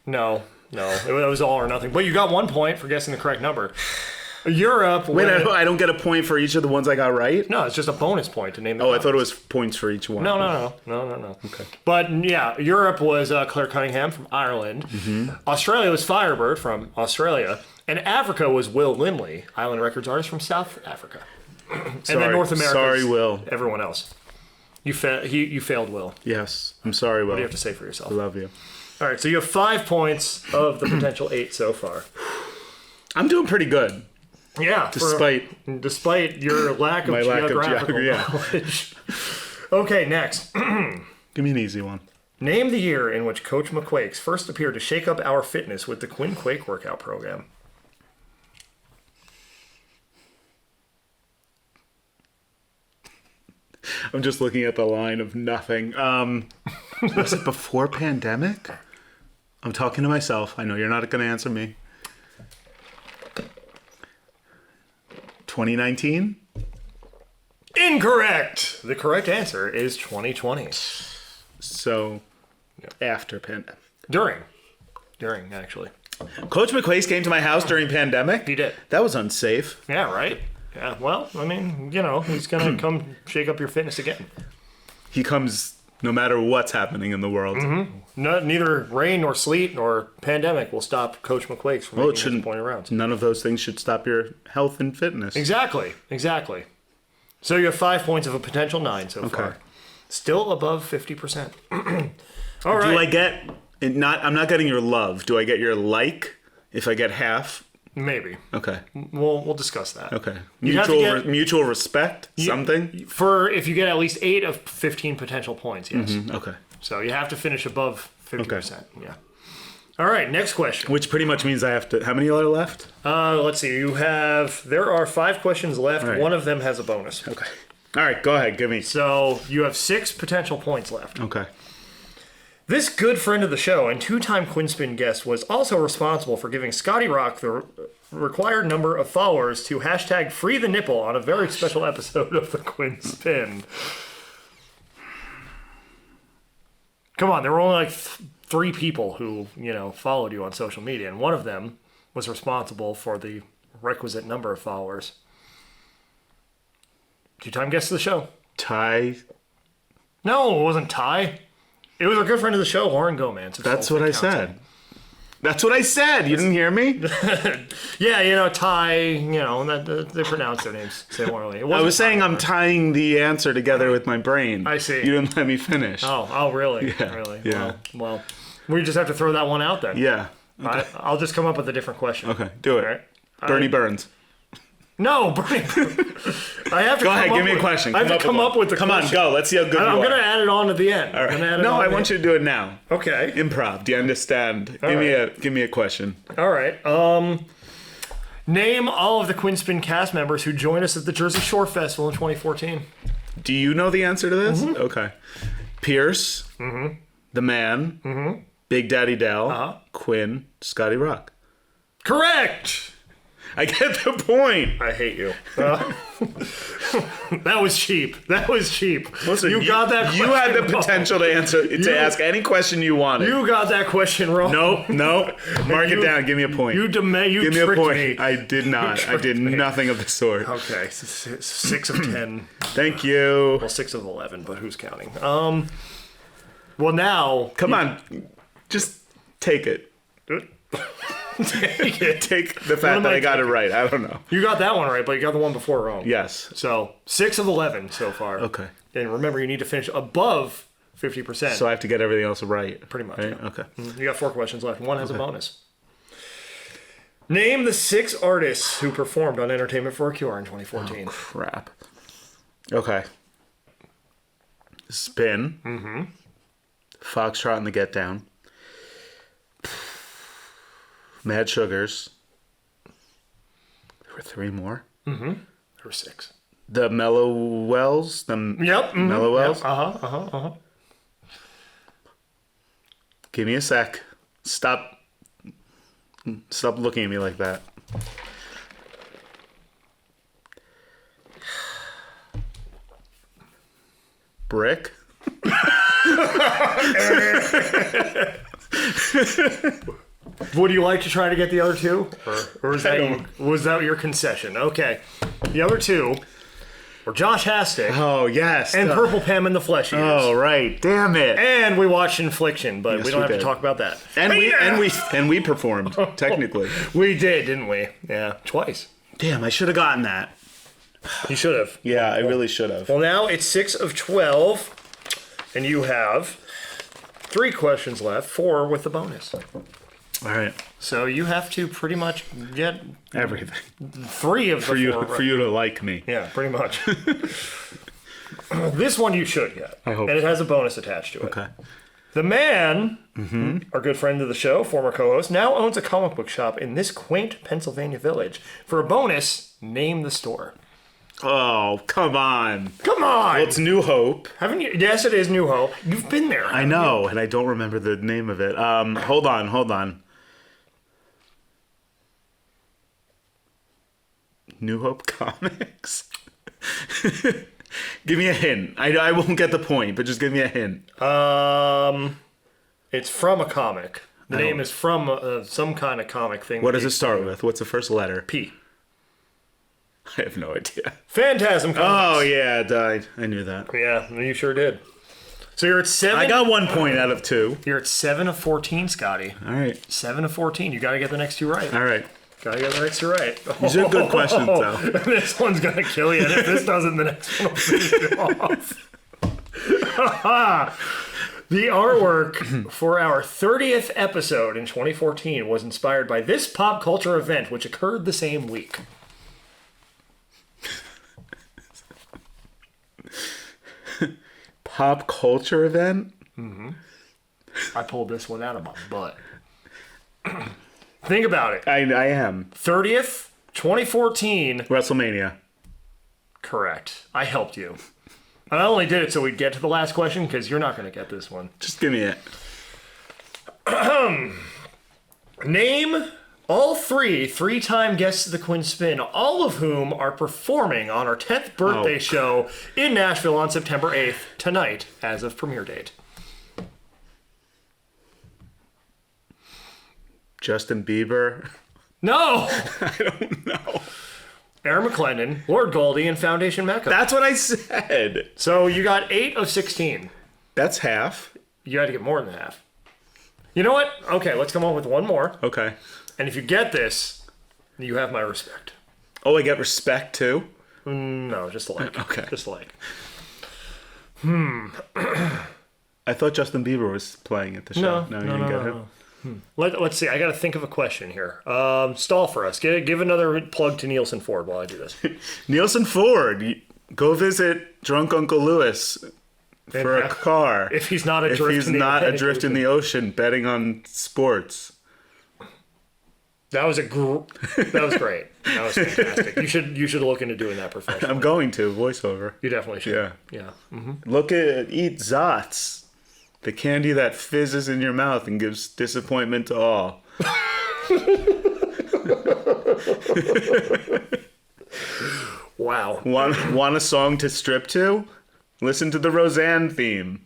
No. It was all or nothing. But you got 1 point for guessing the correct number. Europe. Wait, I don't get a point for each of the ones I got right? No, it's just a bonus point to name the Oh, I thought it was points for each one. No. Okay. But yeah, Europe was Claire Cunningham from Ireland. Australia was Firebird from Australia. And Africa was Will Lindley, Island Records artist from South Africa. And then North America. Sorry, Will. Everyone else. You failed, Will. Yes. I'm sorry, Will. What do you have to say for yourself? I love you. All right, so you have 5 points of the potential 8 so far. I'm doing pretty good. Yeah, despite your lack of geographical knowledge. Okay, next. Give me an easy one. Name the year in which Coach McQuakes first appeared to shake up our fitness with the Quinn Quake workout program. I'm just looking at the line of nothing. Was it before pandemic? I'm talking to myself. I know you're not going to answer me. 2019? Incorrect! The correct answer is 2020. So, after pandemic. During, actually. Coach McQuace came to my house during pandemic? He did. That was unsafe. Yeah, right? Yeah, well, I mean, he's going to come shake up your fitness again. He comes no matter what's happening in the world. Neither rain nor sleet nor pandemic will stop Coach McQuakes from making his point around. None of those things should stop your health and fitness. Exactly. So you have 5 points of a potential 9 so far. Still above 50%. All right. Do I get... I'm not getting your love. Do I get your like if I get half? Maybe. Okay. We'll discuss that. Okay. Mutual respect? Something? If you get at least 8 of 15 potential points, yes. Okay. So you have to finish above 50%. Yeah. All right, next question. Which pretty much means I have to... How many are left? Let's see. There are 5 questions left. Right. One of them has a bonus. Okay. All right, go ahead. Give me... So you have 6 potential points left. Okay. This good friend of the show and 2-time Quinn Spin guest was also responsible for giving Scotty Rock the required number of followers to hashtag free the nipple on a very special episode of the Quinn Spin. Come on, there were only like 3 people who, followed you on social media, and one of them was responsible for the requisite number of followers. 2-time guest of the show. Ty? No, it wasn't Ty. It was a good friend of the show, Lauren Gomez. That's what I said. That's what I said. You didn't hear me? Yeah, Ty, they pronounce their names similarly. I was saying I'm tying the answer together with my brain. I see. You didn't let me finish. Oh, really? Yeah. Really? Yeah. Well, we just have to throw that one out then. Yeah. Okay. I'll just come up with a different question. Okay, do it. All right. Bernie Burns. No, Bernie. I have to. Go ahead, give me a question. I have to come up with the question. Come on, go. Let's see how good you are. I'm going to add it on at the end. All right. No, I want you to do it now. Okay. Improv. Do you understand? Give me a question. All right. Name all of the Quinn Spin cast members who joined us at the Jersey Shore Festival in 2014. Do you know the answer to this? Okay. Pierce. The Man. Big Daddy Dell, Quinn, Scotty Rock. Correct! I get the point. I hate you. That was cheap. Listen, you got that question You had the wrong. potential to ask any question you wanted. You got that question wrong. No. Mark it down. Give me a point. You Give me a tricked point. me. I did not. I did nothing of the sort. Okay, 6 of 10. Thank you. Well, 6 of 11, but who's counting? Well, now... Come on. Just take it. Take it. Take the fact that I got it right. I don't know. You got that one right, but you got the one before wrong. Yes. So, 6 of 11 so far. Okay. And remember, you need to finish above 50%. So I have to get everything else right. Pretty much. Right? Yeah. Okay. You got 4 questions left. One has a bonus. Name the 6 artists who performed on Entertainment for a Cure in 2014. Oh, crap. Okay. Spin. Mm-hmm. Foxtrot and the Get Down. Mad Sugars. There were 3 more. Mm-hmm. There were 6. The Mellow Wells. Yep. Mm-hmm. Mellow Wells. Yep. Give me a sec. Stop looking at me like that. Brick. Would you like to try to get the other 2? Or was that your concession? Okay. The other 2 were Josh Hastic Oh, yes. and Purple Pam and the Flesh Eaters. Oh, right. Damn it. And we watched Infliction, but Yes, we don't have did. to talk about that. And we performed, technically. We did, didn't we? Yeah, twice. Damn, I should have gotten that. You should have. Yeah, I really should have. Well, now it's 6 of 12, and you have 3 questions left, 4 with the bonus. All right. So you have to pretty much get Everything. 3 of the 4. For you to like me. Yeah, pretty much. This one you should get. I hope And it has a bonus attached to it. Okay. The man, our good friend of the show, former co-host, now owns a comic book shop in this quaint Pennsylvania village. For a bonus, name the store. Oh, come on. Come on! Well, it's New Hope. Haven't you? Yes, it is New Hope. You've been there. I know, and I don't remember the name of it. Hold on. New Hope Comics? Give me a hint. I won't get the point, but just give me a hint. It's from a comic. The name is from some kind of comic thing. What does it start with? What's the first letter? P. I have no idea. Phantasm Comics. Oh, yeah, it died. I knew that. Yeah, you sure did. So you're at 7. I got 1 point out of 2. You're at 7 of 14, Scotty. All right. 7 of 14. You got to get the next 2 right. All right. Gotta get the next 2 right. These are good questions, though. This one's gonna kill you, and if this doesn't, the next one will finish you off. The artwork for our 30th episode in 2014 was inspired by this pop culture event, which occurred the same week. Pop culture event? I pulled this one out of my butt. Think about it. I am. 30th, 2014. WrestleMania. Correct. I helped you. And I only did it so we'd get to the last question, because you're not going to get this one. Just give me it. Name all 3 three-time guests of the Quinn Spin, all of whom are performing on our 10th birthday show in Nashville on September 8th, tonight, as of premiere date. Justin Bieber. No! I don't know. Aaron McClendon, Lord Goldie, and Foundation Mecca. That's what I said. So you got 8 of 16. That's half. You had to get more than half. You know what? Okay, let's come up with one more. Okay. And if you get this, you have my respect. Oh, I get respect too? No, just like. Okay. Just like. I thought Justin Bieber was playing at the show. You didn't get him? Let's see. I got to think of a question here. Stall for us. Give another plug to Nielsen Ford while I do this. Nielsen Ford. Go visit Drunk Uncle Lewis for a car. If he's not If adrift he's in the not Atlantic adrift in Ocean. the ocean betting on sports. That was that was great. That was fantastic. You should look into doing that professionally. I'm going to voiceover. You definitely should. Yeah. Yeah. Look at Eat Zots. The candy that fizzes in your mouth and gives disappointment to all. Wow. Want a song to strip to? Listen to the Roseanne theme.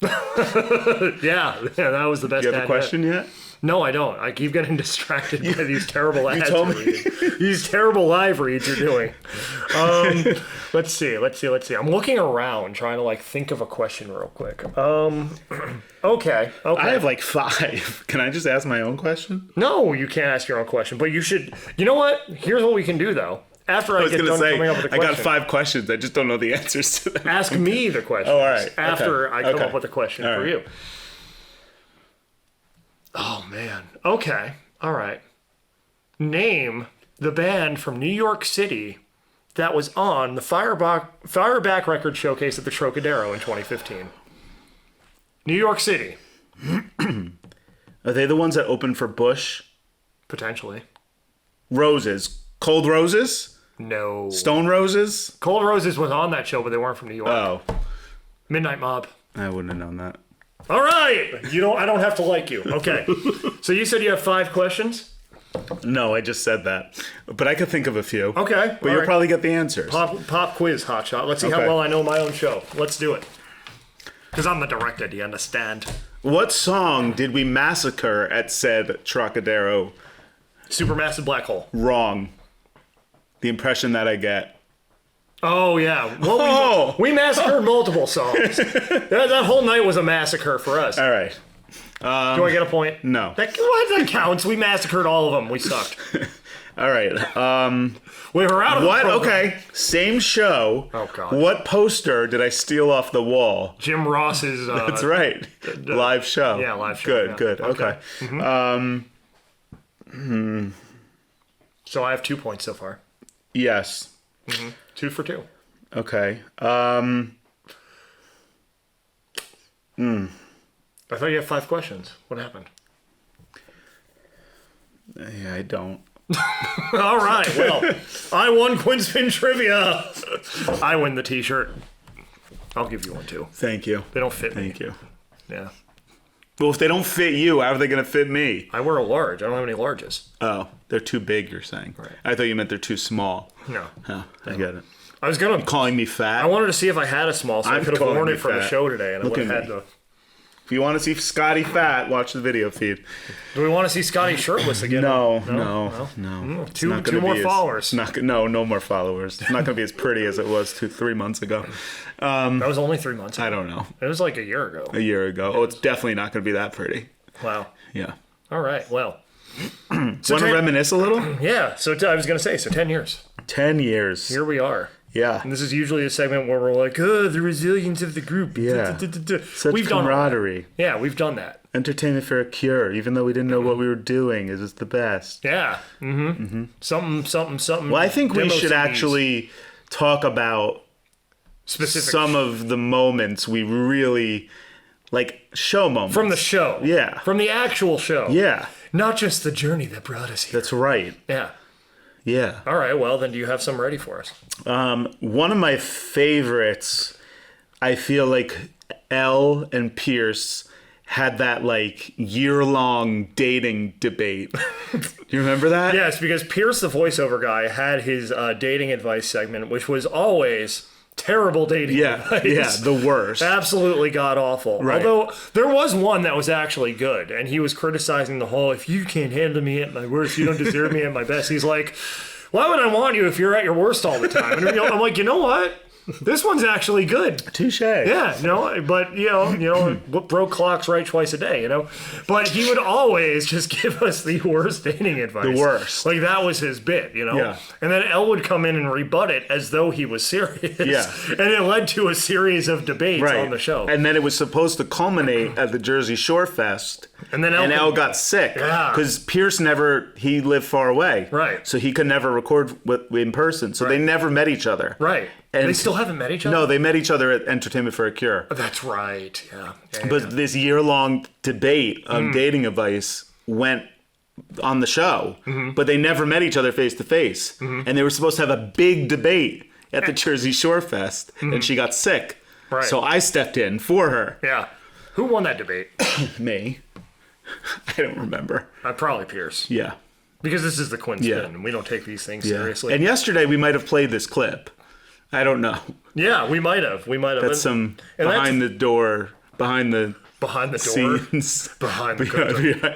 Yeah, that was the best. Do you have a question yet? No, I don't. I keep getting distracted by these terrible ads. told me. These terrible live reads you're doing. Let's see. I'm looking around trying to think of a question real quick. Okay. I have 5. Can I just ask my own question? No, you can't ask your own question, but you should. You know what? Here's what we can do though. After I get done coming up with a question. I got 5 questions. I just don't know the answers to them. Ask me the question. Oh, all right. After I come up with a question all for right. you. Oh, man. Okay. All right. Name the band from New York City that was on the Fireback Record Showcase at the Trocadero in 2015. New York City. Are they the ones that opened for Bush? Potentially. Roses. Cold Roses? No. Stone Roses? Cold Roses was on that show, but they weren't from New York. Oh. Midnight Mob. I wouldn't have known that. All right. I don't have to like you. Okay. So you said you have 5 questions? No, I just said that. But I could think of a few. Okay. But you'll probably get the answers. Pop quiz, hotshot. Let's see how Okay. well I know my own show. Let's do it. Because I'm the director, do you understand? What song did we massacre at said Trocadero? Supermassive Black Hole. Wrong. The impression that I get. Oh, yeah. Well, we massacred multiple songs. that whole night was a massacre for us. All right. Do I get a point? No. That counts. We massacred all of them. We sucked. All right. We were out of the program. Okay. Same show. Oh, God. What poster did I steal off the wall? Jim Ross's... That's right. Live show. Yeah, live show. Good. Okay. So I have 2 points so far. Yes. 2 for 2. Okay. I thought you had 5 questions. What happened? Yeah, I don't. All right. Well, I won Quinn Spinn Trivia. I win the T-shirt. I'll give you one too. Thank you. They don't fit me. Thank you. Yeah. Well, if they don't fit you, how are they going to fit me? I wear a large. I don't have any larges. Oh, they're too big, you're saying. Right. I thought you meant they're too small. No. Oh, I get it. I was gonna. Calling me fat? I wanted to see if I had a small, so I I'm could have calling worn you it for the fat. show today, and Look I would at have had me. to. If you want to see Scotty fat, watch the video feed. Do we want to see Scotty shirtless again? No. Two more followers. No more followers. It's not going to be as pretty as it was 3 months ago. That was only 3 months ago. I don't know. It was like a year ago. A year ago. Oh, it's definitely not going to be that pretty. Wow. Yeah. All right. Well. Want to reminisce a little? Yeah. So I was going to say, 10 years. 10 years. Here we are. Yeah. And this is usually a segment where we're like, oh, the resilience of the group. Yeah. Such We've done all that. camaraderie. Yeah, we've done that. Entertainment for a cure, even though we didn't know what we were doing. It was the best. Yeah. Mm-hmm. Something. Well, I think we demo should CDs. actually talk about Specific some of the moments we really, show moments. from the show. Yeah. From the actual show. Yeah. Not just the journey that brought us here. That's right. Yeah. Yeah. All right. Well, then do you have some ready for us? One of my favorites, I feel like Elle and Pierce had that year-long dating debate. You remember that? Yes, because Pierce, the voiceover guy, had his dating advice segment, which was always terrible dating advice. Yeah, the worst. Absolutely god awful. Right. Although there was one that was actually good, and he was criticizing the whole, if you can't handle me at my worst, you don't deserve me at my best. He's like, why would I want you if you're at your worst all the time? And I'm like, you know what? This one's actually good. Touche. Yeah, but what broke clocks right twice a day, But he would always just give us the worst dating advice. The worst. That was his bit, Yeah. And then Elle would come in and rebut it as though he was serious. Yeah. And it led to a series of debates on the show. And then it was supposed to culminate at the Jersey Shore Fest. And then Elle got sick. Yeah. Because Pierce he lived far away. Right. So he could never record in person. So they never met each other. Right. And they still haven't met each other? No, they met each other at Entertainment for a Cure. That's right. Yeah. But this year-long debate of dating advice went on the show, but they never met each other face to face. And they were supposed to have a big debate at the Jersey Shore Fest, and she got sick. Right. So I stepped in for her. Yeah. Who won that debate? Me. I don't remember. Probably Pierce. Yeah. Because this is the Quinn Spin, Yeah. and we don't take these things Yeah. seriously. And yesterday we might have played this clip. I don't know. Yeah, we might have. That's some behind the door scenes. Behind the curtain.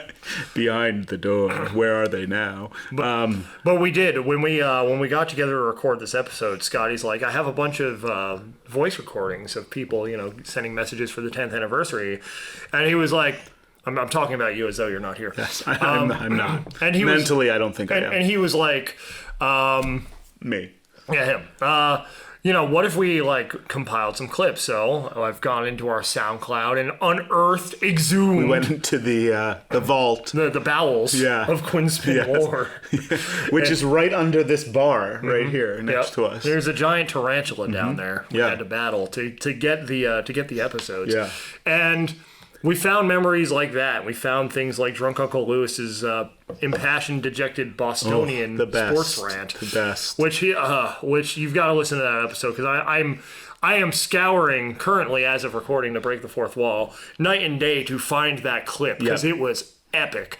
Behind the door. Where are they now? But we did when we got together to record this episode. Scotty's like, I have a bunch of voice recordings of people, sending messages for the 10th anniversary, and he was like, I'm talking about you as though you're not here. Yes, I'm not. And he mentally, I don't think I am. And he was like, me. Yeah, him. What if we compiled some clips? So I've gone into our SoundCloud and unearthed, exhumed. We went into the vault, the bowels of Quinn Spinn War, which is right under this bar right here next to us. There's a giant tarantula down there. We had to battle to get the episodes. Yeah, and we found memories like that. We found things like Drunk Uncle Lewis's impassioned, dejected Bostonian sports rant. The best. Which you've got to listen to that episode, because I am scouring currently, as of recording, to break the fourth wall, night and day to find that clip, because it was epic.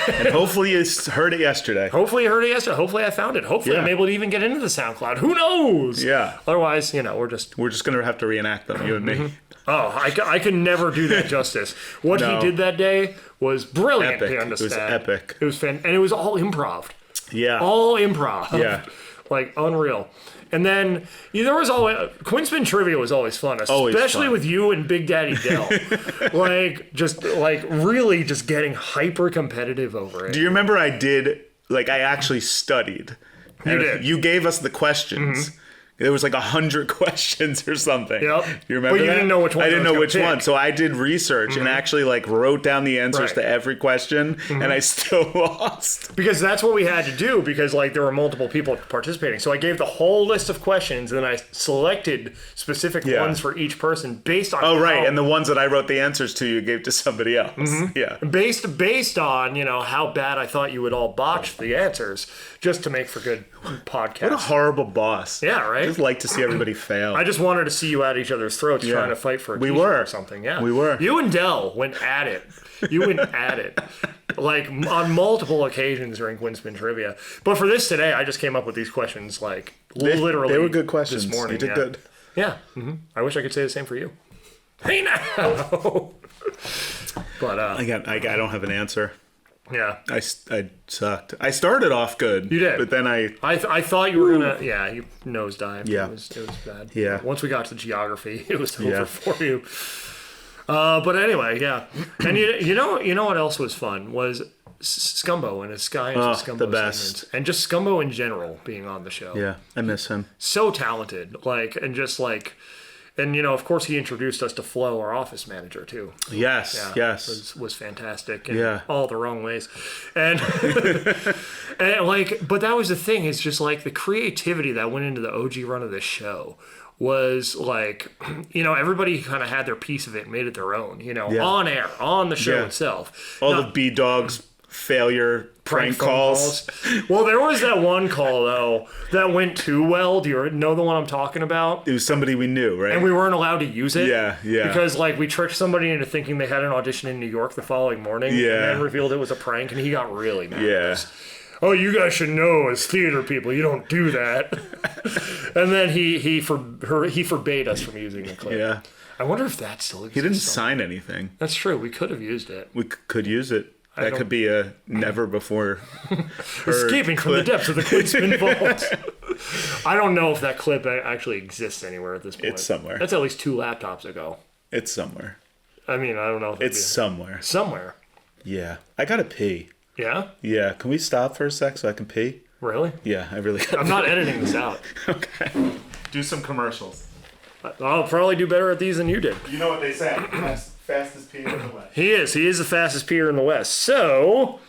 And hopefully you heard it yesterday. Hopefully I found it. Hopefully I'm able to even get into the SoundCloud. Who knows? Yeah. Otherwise, we're just gonna have to reenact them, you and me. Oh, I can never do that justice. What he did that day was brilliant. Epic. To understand. It was epic. It was and it was all improv. Yeah. All improv. Yeah. Unreal. And then there was always Quinn Spinn Trivia was always fun, especially with you and Big Daddy Dell. Really just getting hyper competitive over it. Do you remember I actually studied? You did. You gave us the questions. Mm-hmm. There was 100 questions or something. Yep. You remember But you didn't know which one. I didn't know which one. So I did research and actually wrote down the answers to every question, and I still lost. Because that's what we had to do, because there were multiple people participating. So I gave the whole list of questions, and then I selected specific ones for each person based on and the ones that I wrote the answers to you gave to somebody else. Mm-hmm. Yeah. Based on, how bad I thought you would all botch the answers, just to make for good podcasts. What a horrible boss. Yeah, right? I just like to see everybody fail. I just wanted to see you at each other's throats trying to fight for a t-shirt or something. Yeah, we were. You and Dell went at it. On multiple occasions during Quinn Spinn Trivia. But for this today, I just came up with these questions literally. They were good questions. This morning. You did good. Yeah. Mm-hmm. I wish I could say the same for you. Hey now. But I don't have an answer. Yeah, I sucked. I started off good. You did, but then I thought you were gonna. Yeah, you nosedived. Yeah, it was bad. Yeah. Once we got to the geography, it was over for you. But anyway, yeah. And you know what else was fun was Scumbo and his Sky and Scumbo the best, segments. And just Scumbo in general being on the show. Yeah, I miss him. So talented, And, of course, he introduced us to Flo, our office manager, too. Yes, yes. Was fantastic in all the wrong ways. And, but that was the thing. It's just, the creativity that went into the OG run of this show was, everybody kind of had their piece of it and made it their own, on air, on the show itself. All the B-Dogs failure prank calls. Well, there was that one call, though, that went too well. Do you know the one I'm talking about? It was somebody we knew, right? And we weren't allowed to use it. Yeah. Because, we tricked somebody into thinking they had an audition in New York the following morning. Yeah. And then revealed it was a prank, and he got really mad. Yeah. Oh, you guys should know, as theater people, you don't do that. And then he forbade us from using the clip. Yeah. I wonder if that still exists. He didn't sign anything. That's true. We could have used it. We could use it. That could be a never before escaping from the depths of the Quinn Spinn vault. I don't know if that clip actually exists anywhere at this point. It's somewhere. That's at least 2 laptops ago. It's somewhere. I mean, I don't know if it's somewhere. Somewhere. Yeah. I gotta pee. Yeah? Yeah. Can we stop for a sec so I can pee? Really? Yeah, I really gotta I'm not editing this out. Okay. Do some commercials. I'll probably do better at these than you did. You know what they say. Fastest peer in the West. He is the fastest peer in the West. So,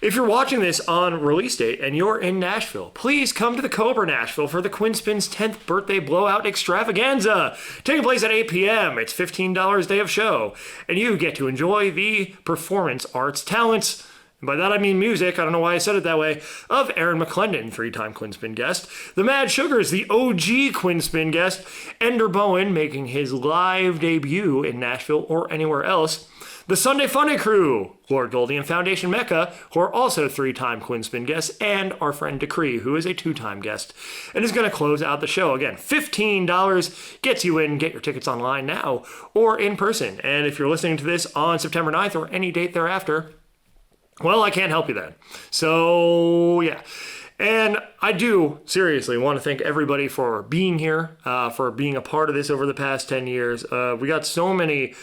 if you're watching this on release date and you're in Nashville, please come to the Cobra Nashville for the Quinn Spinn's 10th birthday blowout extravaganza. Taking place at 8 p.m. It's $15 day of show. And you get to enjoy the performance arts talents, By that I mean music, I don't know why I said it that way, of Aaron McClendon, 3-time Quinn Spinn guest. The Mad Sugars, the OG Quinn Spinn guest. Ender Bowen making his live debut in Nashville or anywhere else. The Sunday Funny Crew, Lord Goldie and Foundation Mecca, who are also 3-time Quinn Spinn guests, and our friend Decree, who is a 2-time guest, and is going to close out the show. Again, $15 gets you in. Get your tickets online now or in person. And if you're listening to this on September 9th or any date thereafter, well, I can't help you then. So, yeah. And I do seriously want to thank everybody for being here, for being a part of this over the past 10 years. We got so many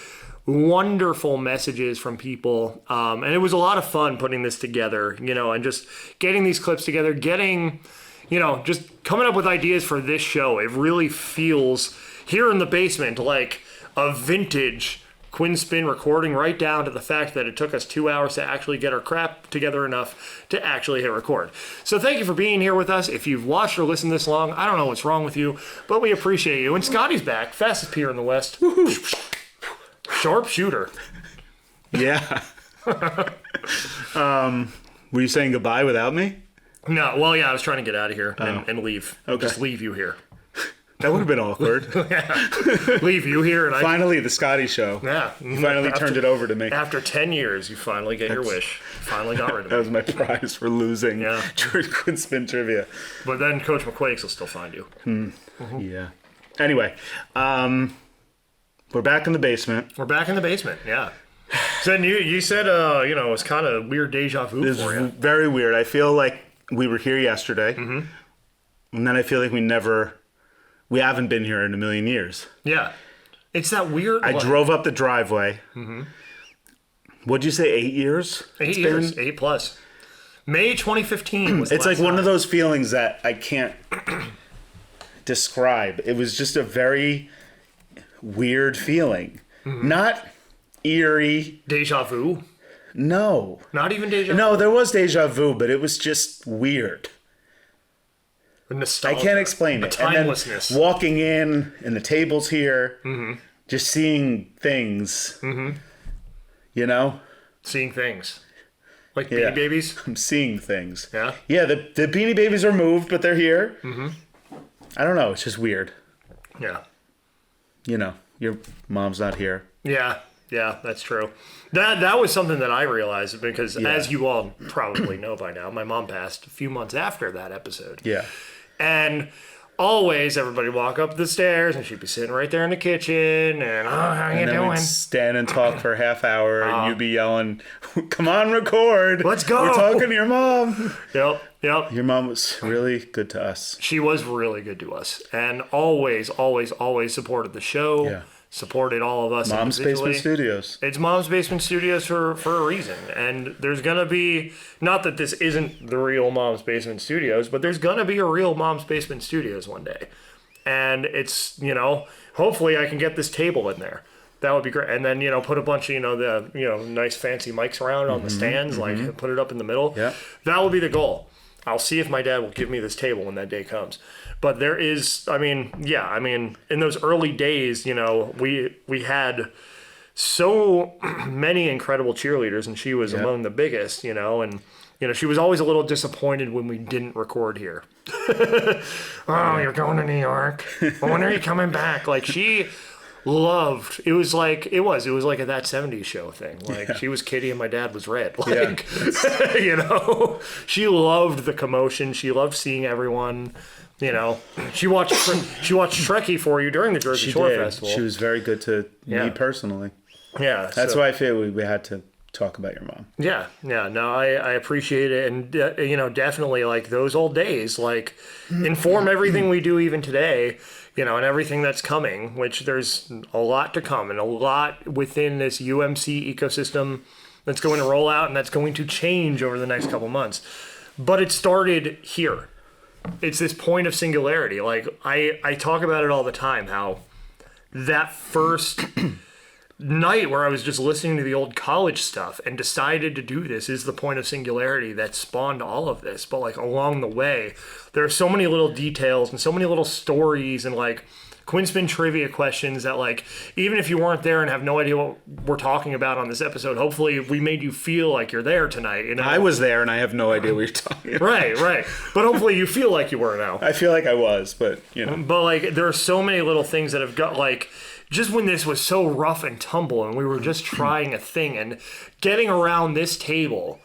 wonderful messages from people, and it was a lot of fun putting this together, and just getting these clips together, just coming up with ideas for this show. It really feels here in the basement like a vintage Quinn Spinn recording, right down to the fact that it took us 2 hours to actually get our crap together enough to actually hit record. So thank you for being here with us. If you've watched or listened this long, I don't know what's wrong with you, but we appreciate you. And Scotty's back, fastest peer in the West. Sharp shooter. Yeah. Were you saying goodbye without me? No, well, yeah, I was trying to get out of here and leave. Okay. Just leave you here. That would have been awkward. Yeah. Leave you here. And Finally, the Scotty show. Yeah. You finally turned it over to me. After 10 years, you finally get your wish. Finally got rid of it. That was my prize for losing Quinn Spinn Trivia. But then Coach McQuakes will still find you. Yeah. Anyway, we're back in the basement. We're back in the basement, yeah. So then you said, it was kind of weird deja vu for you. Very weird. I feel like we were here yesterday, and then I feel like we haven't been here in a million years. Yeah. It's that weird... I drove up the driveway. What'd you say, 8 years? 8 years, 8+. May 2015 was It's like one of those feelings that I can't describe. It was just a very weird feeling. Not eerie. Deja vu? No. Not even deja vu? No, there was deja vu, but it was just weird. Nostalgia. I can't explain it. Timelessness. And then walking in, and the table's here, just seeing things, Seeing things. Like Beanie Babies? I'm seeing things. Yeah? Yeah, the Beanie Babies are moved, but they're here. I don't know. It's just weird. Yeah. Your mom's not here. Yeah, that's true. That was something that I realized because, as you all probably know by now, my mom passed a few months after that episode. Yeah. And always everybody walk up the stairs and she'd be sitting right there in the kitchen and, how you doing? We'd stand and talk for a half hour and you'd be yelling, come on, record. Let's go. We're talking to your mom. Yep. Your mom was really good to us. She was really good to us and always, always, always supported the show. Yeah. Supported all of us. Mom's Basement Studios. It's Mom's Basement Studios for a reason. And there's going to be, not that this isn't the real Mom's Basement Studios, but there's going to be a real Mom's Basement Studios one day. And it's, hopefully I can get this table in there. That would be great. And then, put a bunch of, the nice fancy mics around on the stands, like put it up in the middle. Yeah. That would be the goal. I'll see if my dad will give me this table when that day comes. But there is, in those early days, we had so many incredible cheerleaders, and she was among the biggest, and she was always a little disappointed when we didn't record here. You're going to New York? Well, when are you coming back? Like, she loved, it was like a That 70s Show thing. Like, she was Kitty and my dad was Red. Like, she loved the commotion. She loved seeing everyone. She watched Trekkie for you during the Jersey Shore Festival. She was very good to me personally. Yeah. That's why I feel we had to talk about your mom. Yeah. No, I appreciate it. And, definitely like those old days, like inform everything we do even today, and everything that's coming, which there's a lot to come and a lot within this UMC ecosystem that's going to roll out and that's going to change over the next couple months. But it started here. It's this point of singularity. Like, I talk about it all the time, how that first night where I was just listening to the old college stuff and decided to do this is the point of singularity that spawned all of this. But, like, along the way, there are so many little details and so many little stories and, like, Quinn Spinn Trivia questions that, like, even if you weren't there and have no idea what we're talking about on this episode, hopefully we made you feel like you're there tonight. You know, I was there and I have no idea what you're talking about. Right. But hopefully you feel like you were now. I feel like I was, but you know. But like, there are so many little things that have got, like, just when this was so rough and tumble and we were just trying a thing and getting around this table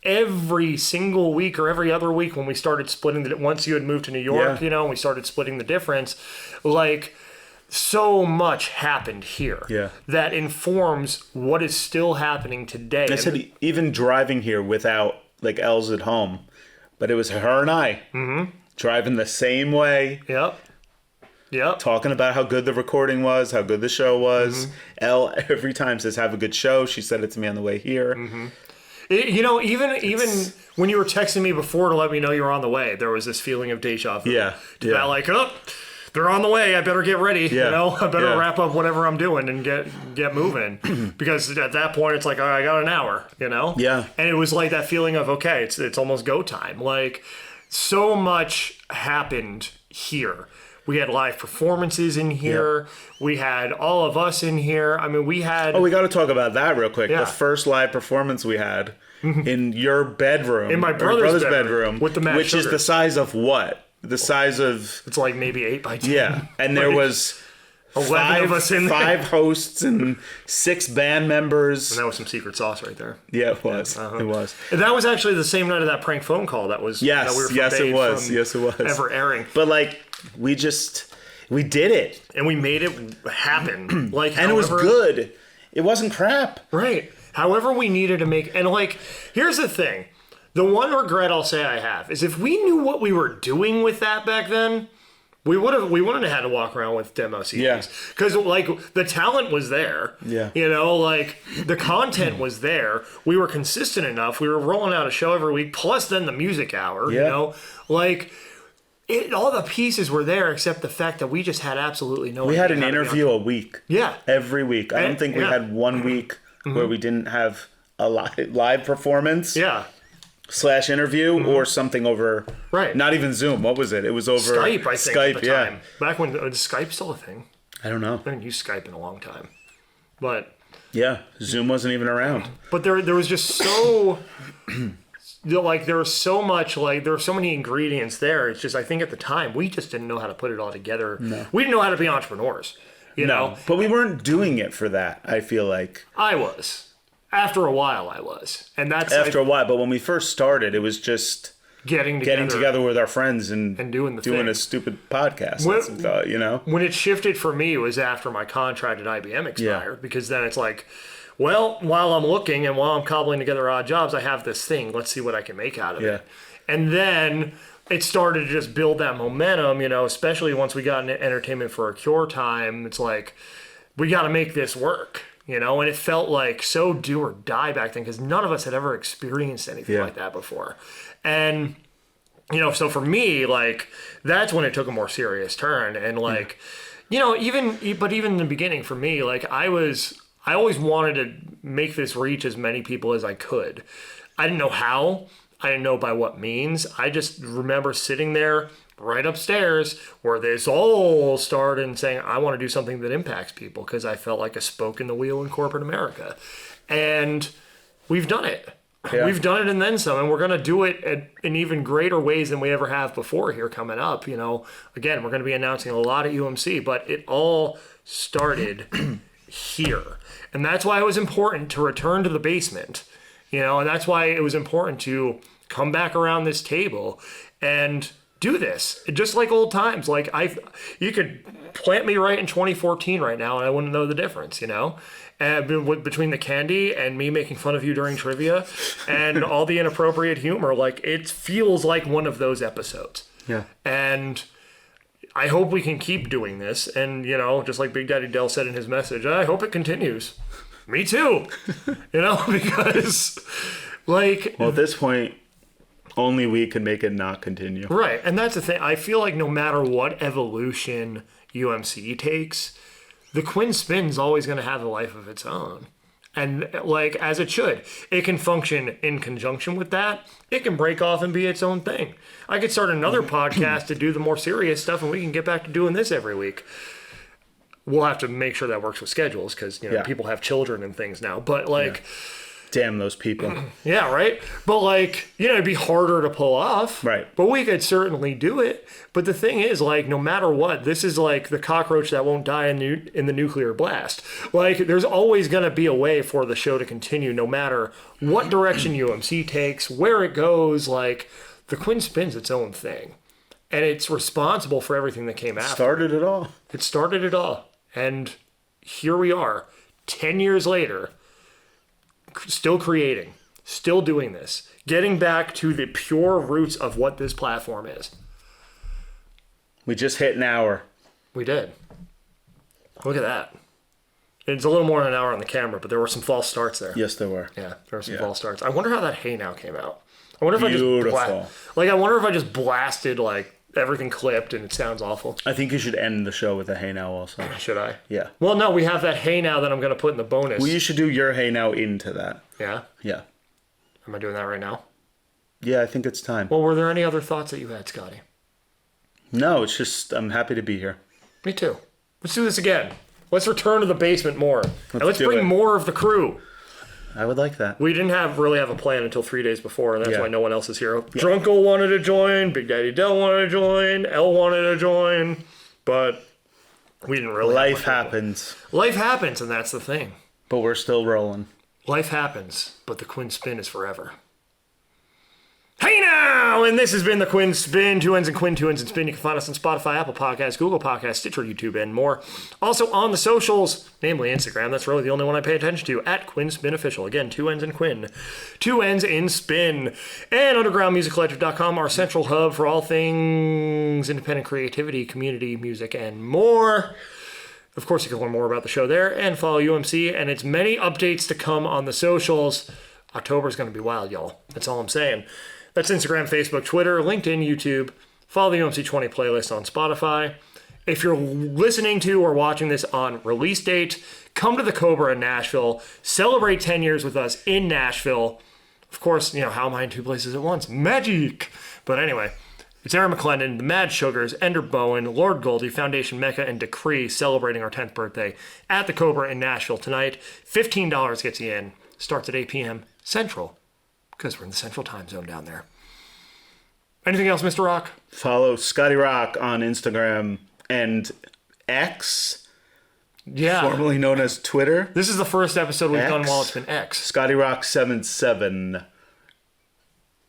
every single week or every other week when we started splitting once you had moved to New York, you know, and we started splitting the difference, like, so much happened here that informs what is still happening today. I said even driving here without, like, Els at home, but it was her and I driving the same way. Yep. Talking about how good the recording was, how good the show was. Elle every time says, have a good show. She said it to me on the way here. You know, even when you were texting me before to let me know you were on the way, there was this feeling of deja vu. Yeah. That, like, oh, they're on the way. I better get ready. Yeah. You know, I better wrap up whatever I'm doing and get moving. Because at that point, it's like, all right, I got an hour, you know? Yeah. And it was like that feeling of, okay, it's almost go time. Like, so much happened here. We had live performances in here. We had all of us in here. I mean, we had... Oh, we got to talk about that real quick. Yeah. The first live performance we had in your bedroom. In my brother's bedroom. With the Matt Which Sugar. is the size of what? The size of... It's like maybe 8 by 10. Yeah. And there was 11 of us in there. 5 hosts and 6 band members. And that was some secret sauce right there. Yeah, it was. It was. And that was actually the same night of that prank phone call that was... Yes, that we were yes, it was. from Yes, it was. Ever airing. But, like, we did it. And we made it happen. Like, And it was good. It wasn't crap. Right. However we needed to make... And, like, here's the thing. The one regret I'll say I have is if we knew what we were doing with that back then, we wouldn't have had to walk around with demo CDs. Yeah. Because, like, the talent was there. Yeah. You know, like, the content was there. We were consistent enough. We were rolling out a show every week, plus then the music hour, you know? Like... all the pieces were there except the fact that we just had absolutely no idea. We had an interview a week. Yeah. Every week. I don't think we had one week where we didn't have a live performance. Yeah. / interview or something over. Right. Not even Zoom. What was it? It was over Skype, I think, Skype, at the time. Back when was Skype still a thing? I don't know. I haven't used Skype in a long time. But yeah, Zoom wasn't even around. But there was just so like there was so much, like there were so many ingredients there. It's just I think at the time we just didn't know how to put it all together. No. We didn't know how to be entrepreneurs. You know? But we weren't doing it for that, I feel like. I was. After a while I was. And that's after a while, but when we first started, it was just getting together with our friends and doing a stupid podcast. You know? When it shifted for me, it was after my contract at IBM expired, because then it's like, well, while I'm looking and while I'm cobbling together odd jobs, I have this thing. Let's see what I can make out of it. And then it started to just build that momentum, you know, especially once we got into entertainment for a cure time. It's like, we got to make this work. You know, and it felt like so do or die back then because none of us had ever experienced anything like that before. And, you know, so for me, like, that's when it took a more serious turn. And, like, you know, even in the beginning for me, like, I always wanted to make this reach as many people as I could. I didn't know how. I didn't know by what means. I just remember sitting there right upstairs where this all started and saying, I want to do something that impacts people because I felt like a spoke in the wheel in corporate America. And we've done it. Yeah. We've done it and then some, and we're going to do it in even greater ways than we ever have before here coming up. You know, again, we're going to be announcing a lot at UMC, but it all started here. And that's why it was important to return to the basement, you know, and that's why it was important to come back around this table and do this just like old times. Like you could plant me right in 2014 right now and I wouldn't know the difference, you know, and between the candy and me making fun of you during trivia and all the inappropriate humor, like it feels like one of those episodes. Yeah. And I hope we can keep doing this. And, you know, just like Big Daddy Dell said in his message, I hope it continues. Me too. You know, because like, well, at this point, only we can make it not continue. Right. And that's the thing. I feel like no matter what evolution UMC takes, the Quinn Spinn's always going to have a life of its own. And like, as it should, it can function in conjunction with that. It can break off and be its own thing. I could start another podcast to do the more serious stuff, and we can get back to doing this every week. We'll have to make sure that works with schedules, because people have children and things now. But like, damn those people. Yeah, right? But like, it'd be harder to pull off. Right. But we could certainly do it. But the thing is, like, no matter what, this is like the cockroach that won't die in the nuclear blast. Like, there's always going to be a way for the show to continue, no matter what direction UMC takes, where it goes. Like, the Quinn Spin's its own thing. And it's responsible for everything that came after. Started it all. It started it all. And here we are, 10 years later, still creating, still doing this, getting back to the pure roots of what this platform is. We just hit an hour. We did. Look at that. It's a little more than an hour on the camera, but there were some false starts there. Yes, there were. Yeah, there were some false starts. I wonder how that Hey Now came out. I wonder if Beautiful. I wonder if I just blasted like everything clipped and it sounds awful. I think you should end the show with a Hey Now also. Should I? Yeah. Well, no, we have that Hey Now that I'm going to put in the bonus. Well, you should do your Hey Now into that. Yeah? Yeah. Am I doing that right now? Yeah, I think it's time. Well, were there any other thoughts that you had, Scotty? No, it's just I'm happy to be here. Me too. Let's do this again. Let's return to the basement more. And let's do bring it. more of the crew. I would like that. We didn't really have a plan until 3 days before, and that's Yeah. why no one else is here. Drunkle wanted to join, Big Daddy Dell wanted to join, Elle wanted to join, but we didn't really. Life happens. Life happens, and that's the thing. But we're still rolling. Life happens, but the Quinn Spin is forever. Hey now! And this has been the Quinn Spin. 2 N's and Quinn, 2 N's and Spin. You can find us on Spotify, Apple Podcasts, Google Podcasts, Stitcher, YouTube, and more. Also on the socials, namely Instagram. That's really the only one I pay attention to, at Quinn Spin Official. Again, 2 N's and Quinn, 2 N's in Spin. And undergroundmusiccollective.com, our central hub for all things independent creativity, community, music, and more. Of course, you can learn more about the show there and follow UMC. And it's many updates to come on the socials. October's going to be wild, y'all. That's all I'm saying. That's Instagram, Facebook, Twitter, LinkedIn, YouTube. Follow the UMC 20 playlist on Spotify. If you're listening to or watching this on release date, come to the Cobra in Nashville. Celebrate 10 years with us in Nashville. Of course, how am I in 2 places at once? Magic! But anyway, it's Aaron McClendon, the Mad Sugars, Ender Bowen, Lord Goldie, Foundation Mecca, and Decree celebrating our 10th birthday at the Cobra in Nashville tonight. $15 gets you in. Starts at 8 p.m. Central, because we're in the Central Time Zone down there. Anything else, Mr. Rock? Follow Scotty Rock on Instagram and X, formerly known as Twitter. This is the first episode we've done while it's been X. Scotty Rock 77.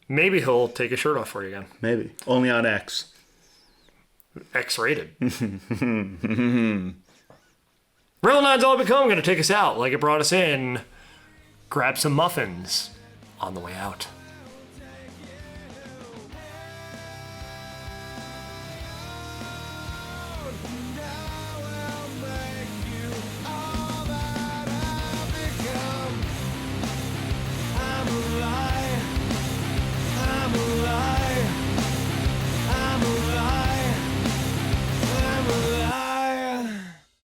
Maybe he'll take his shirt off for you again. Maybe. Only on X. X-rated. Real Nine's All Become going to take us out like it brought us in. Grab some muffins on the way out.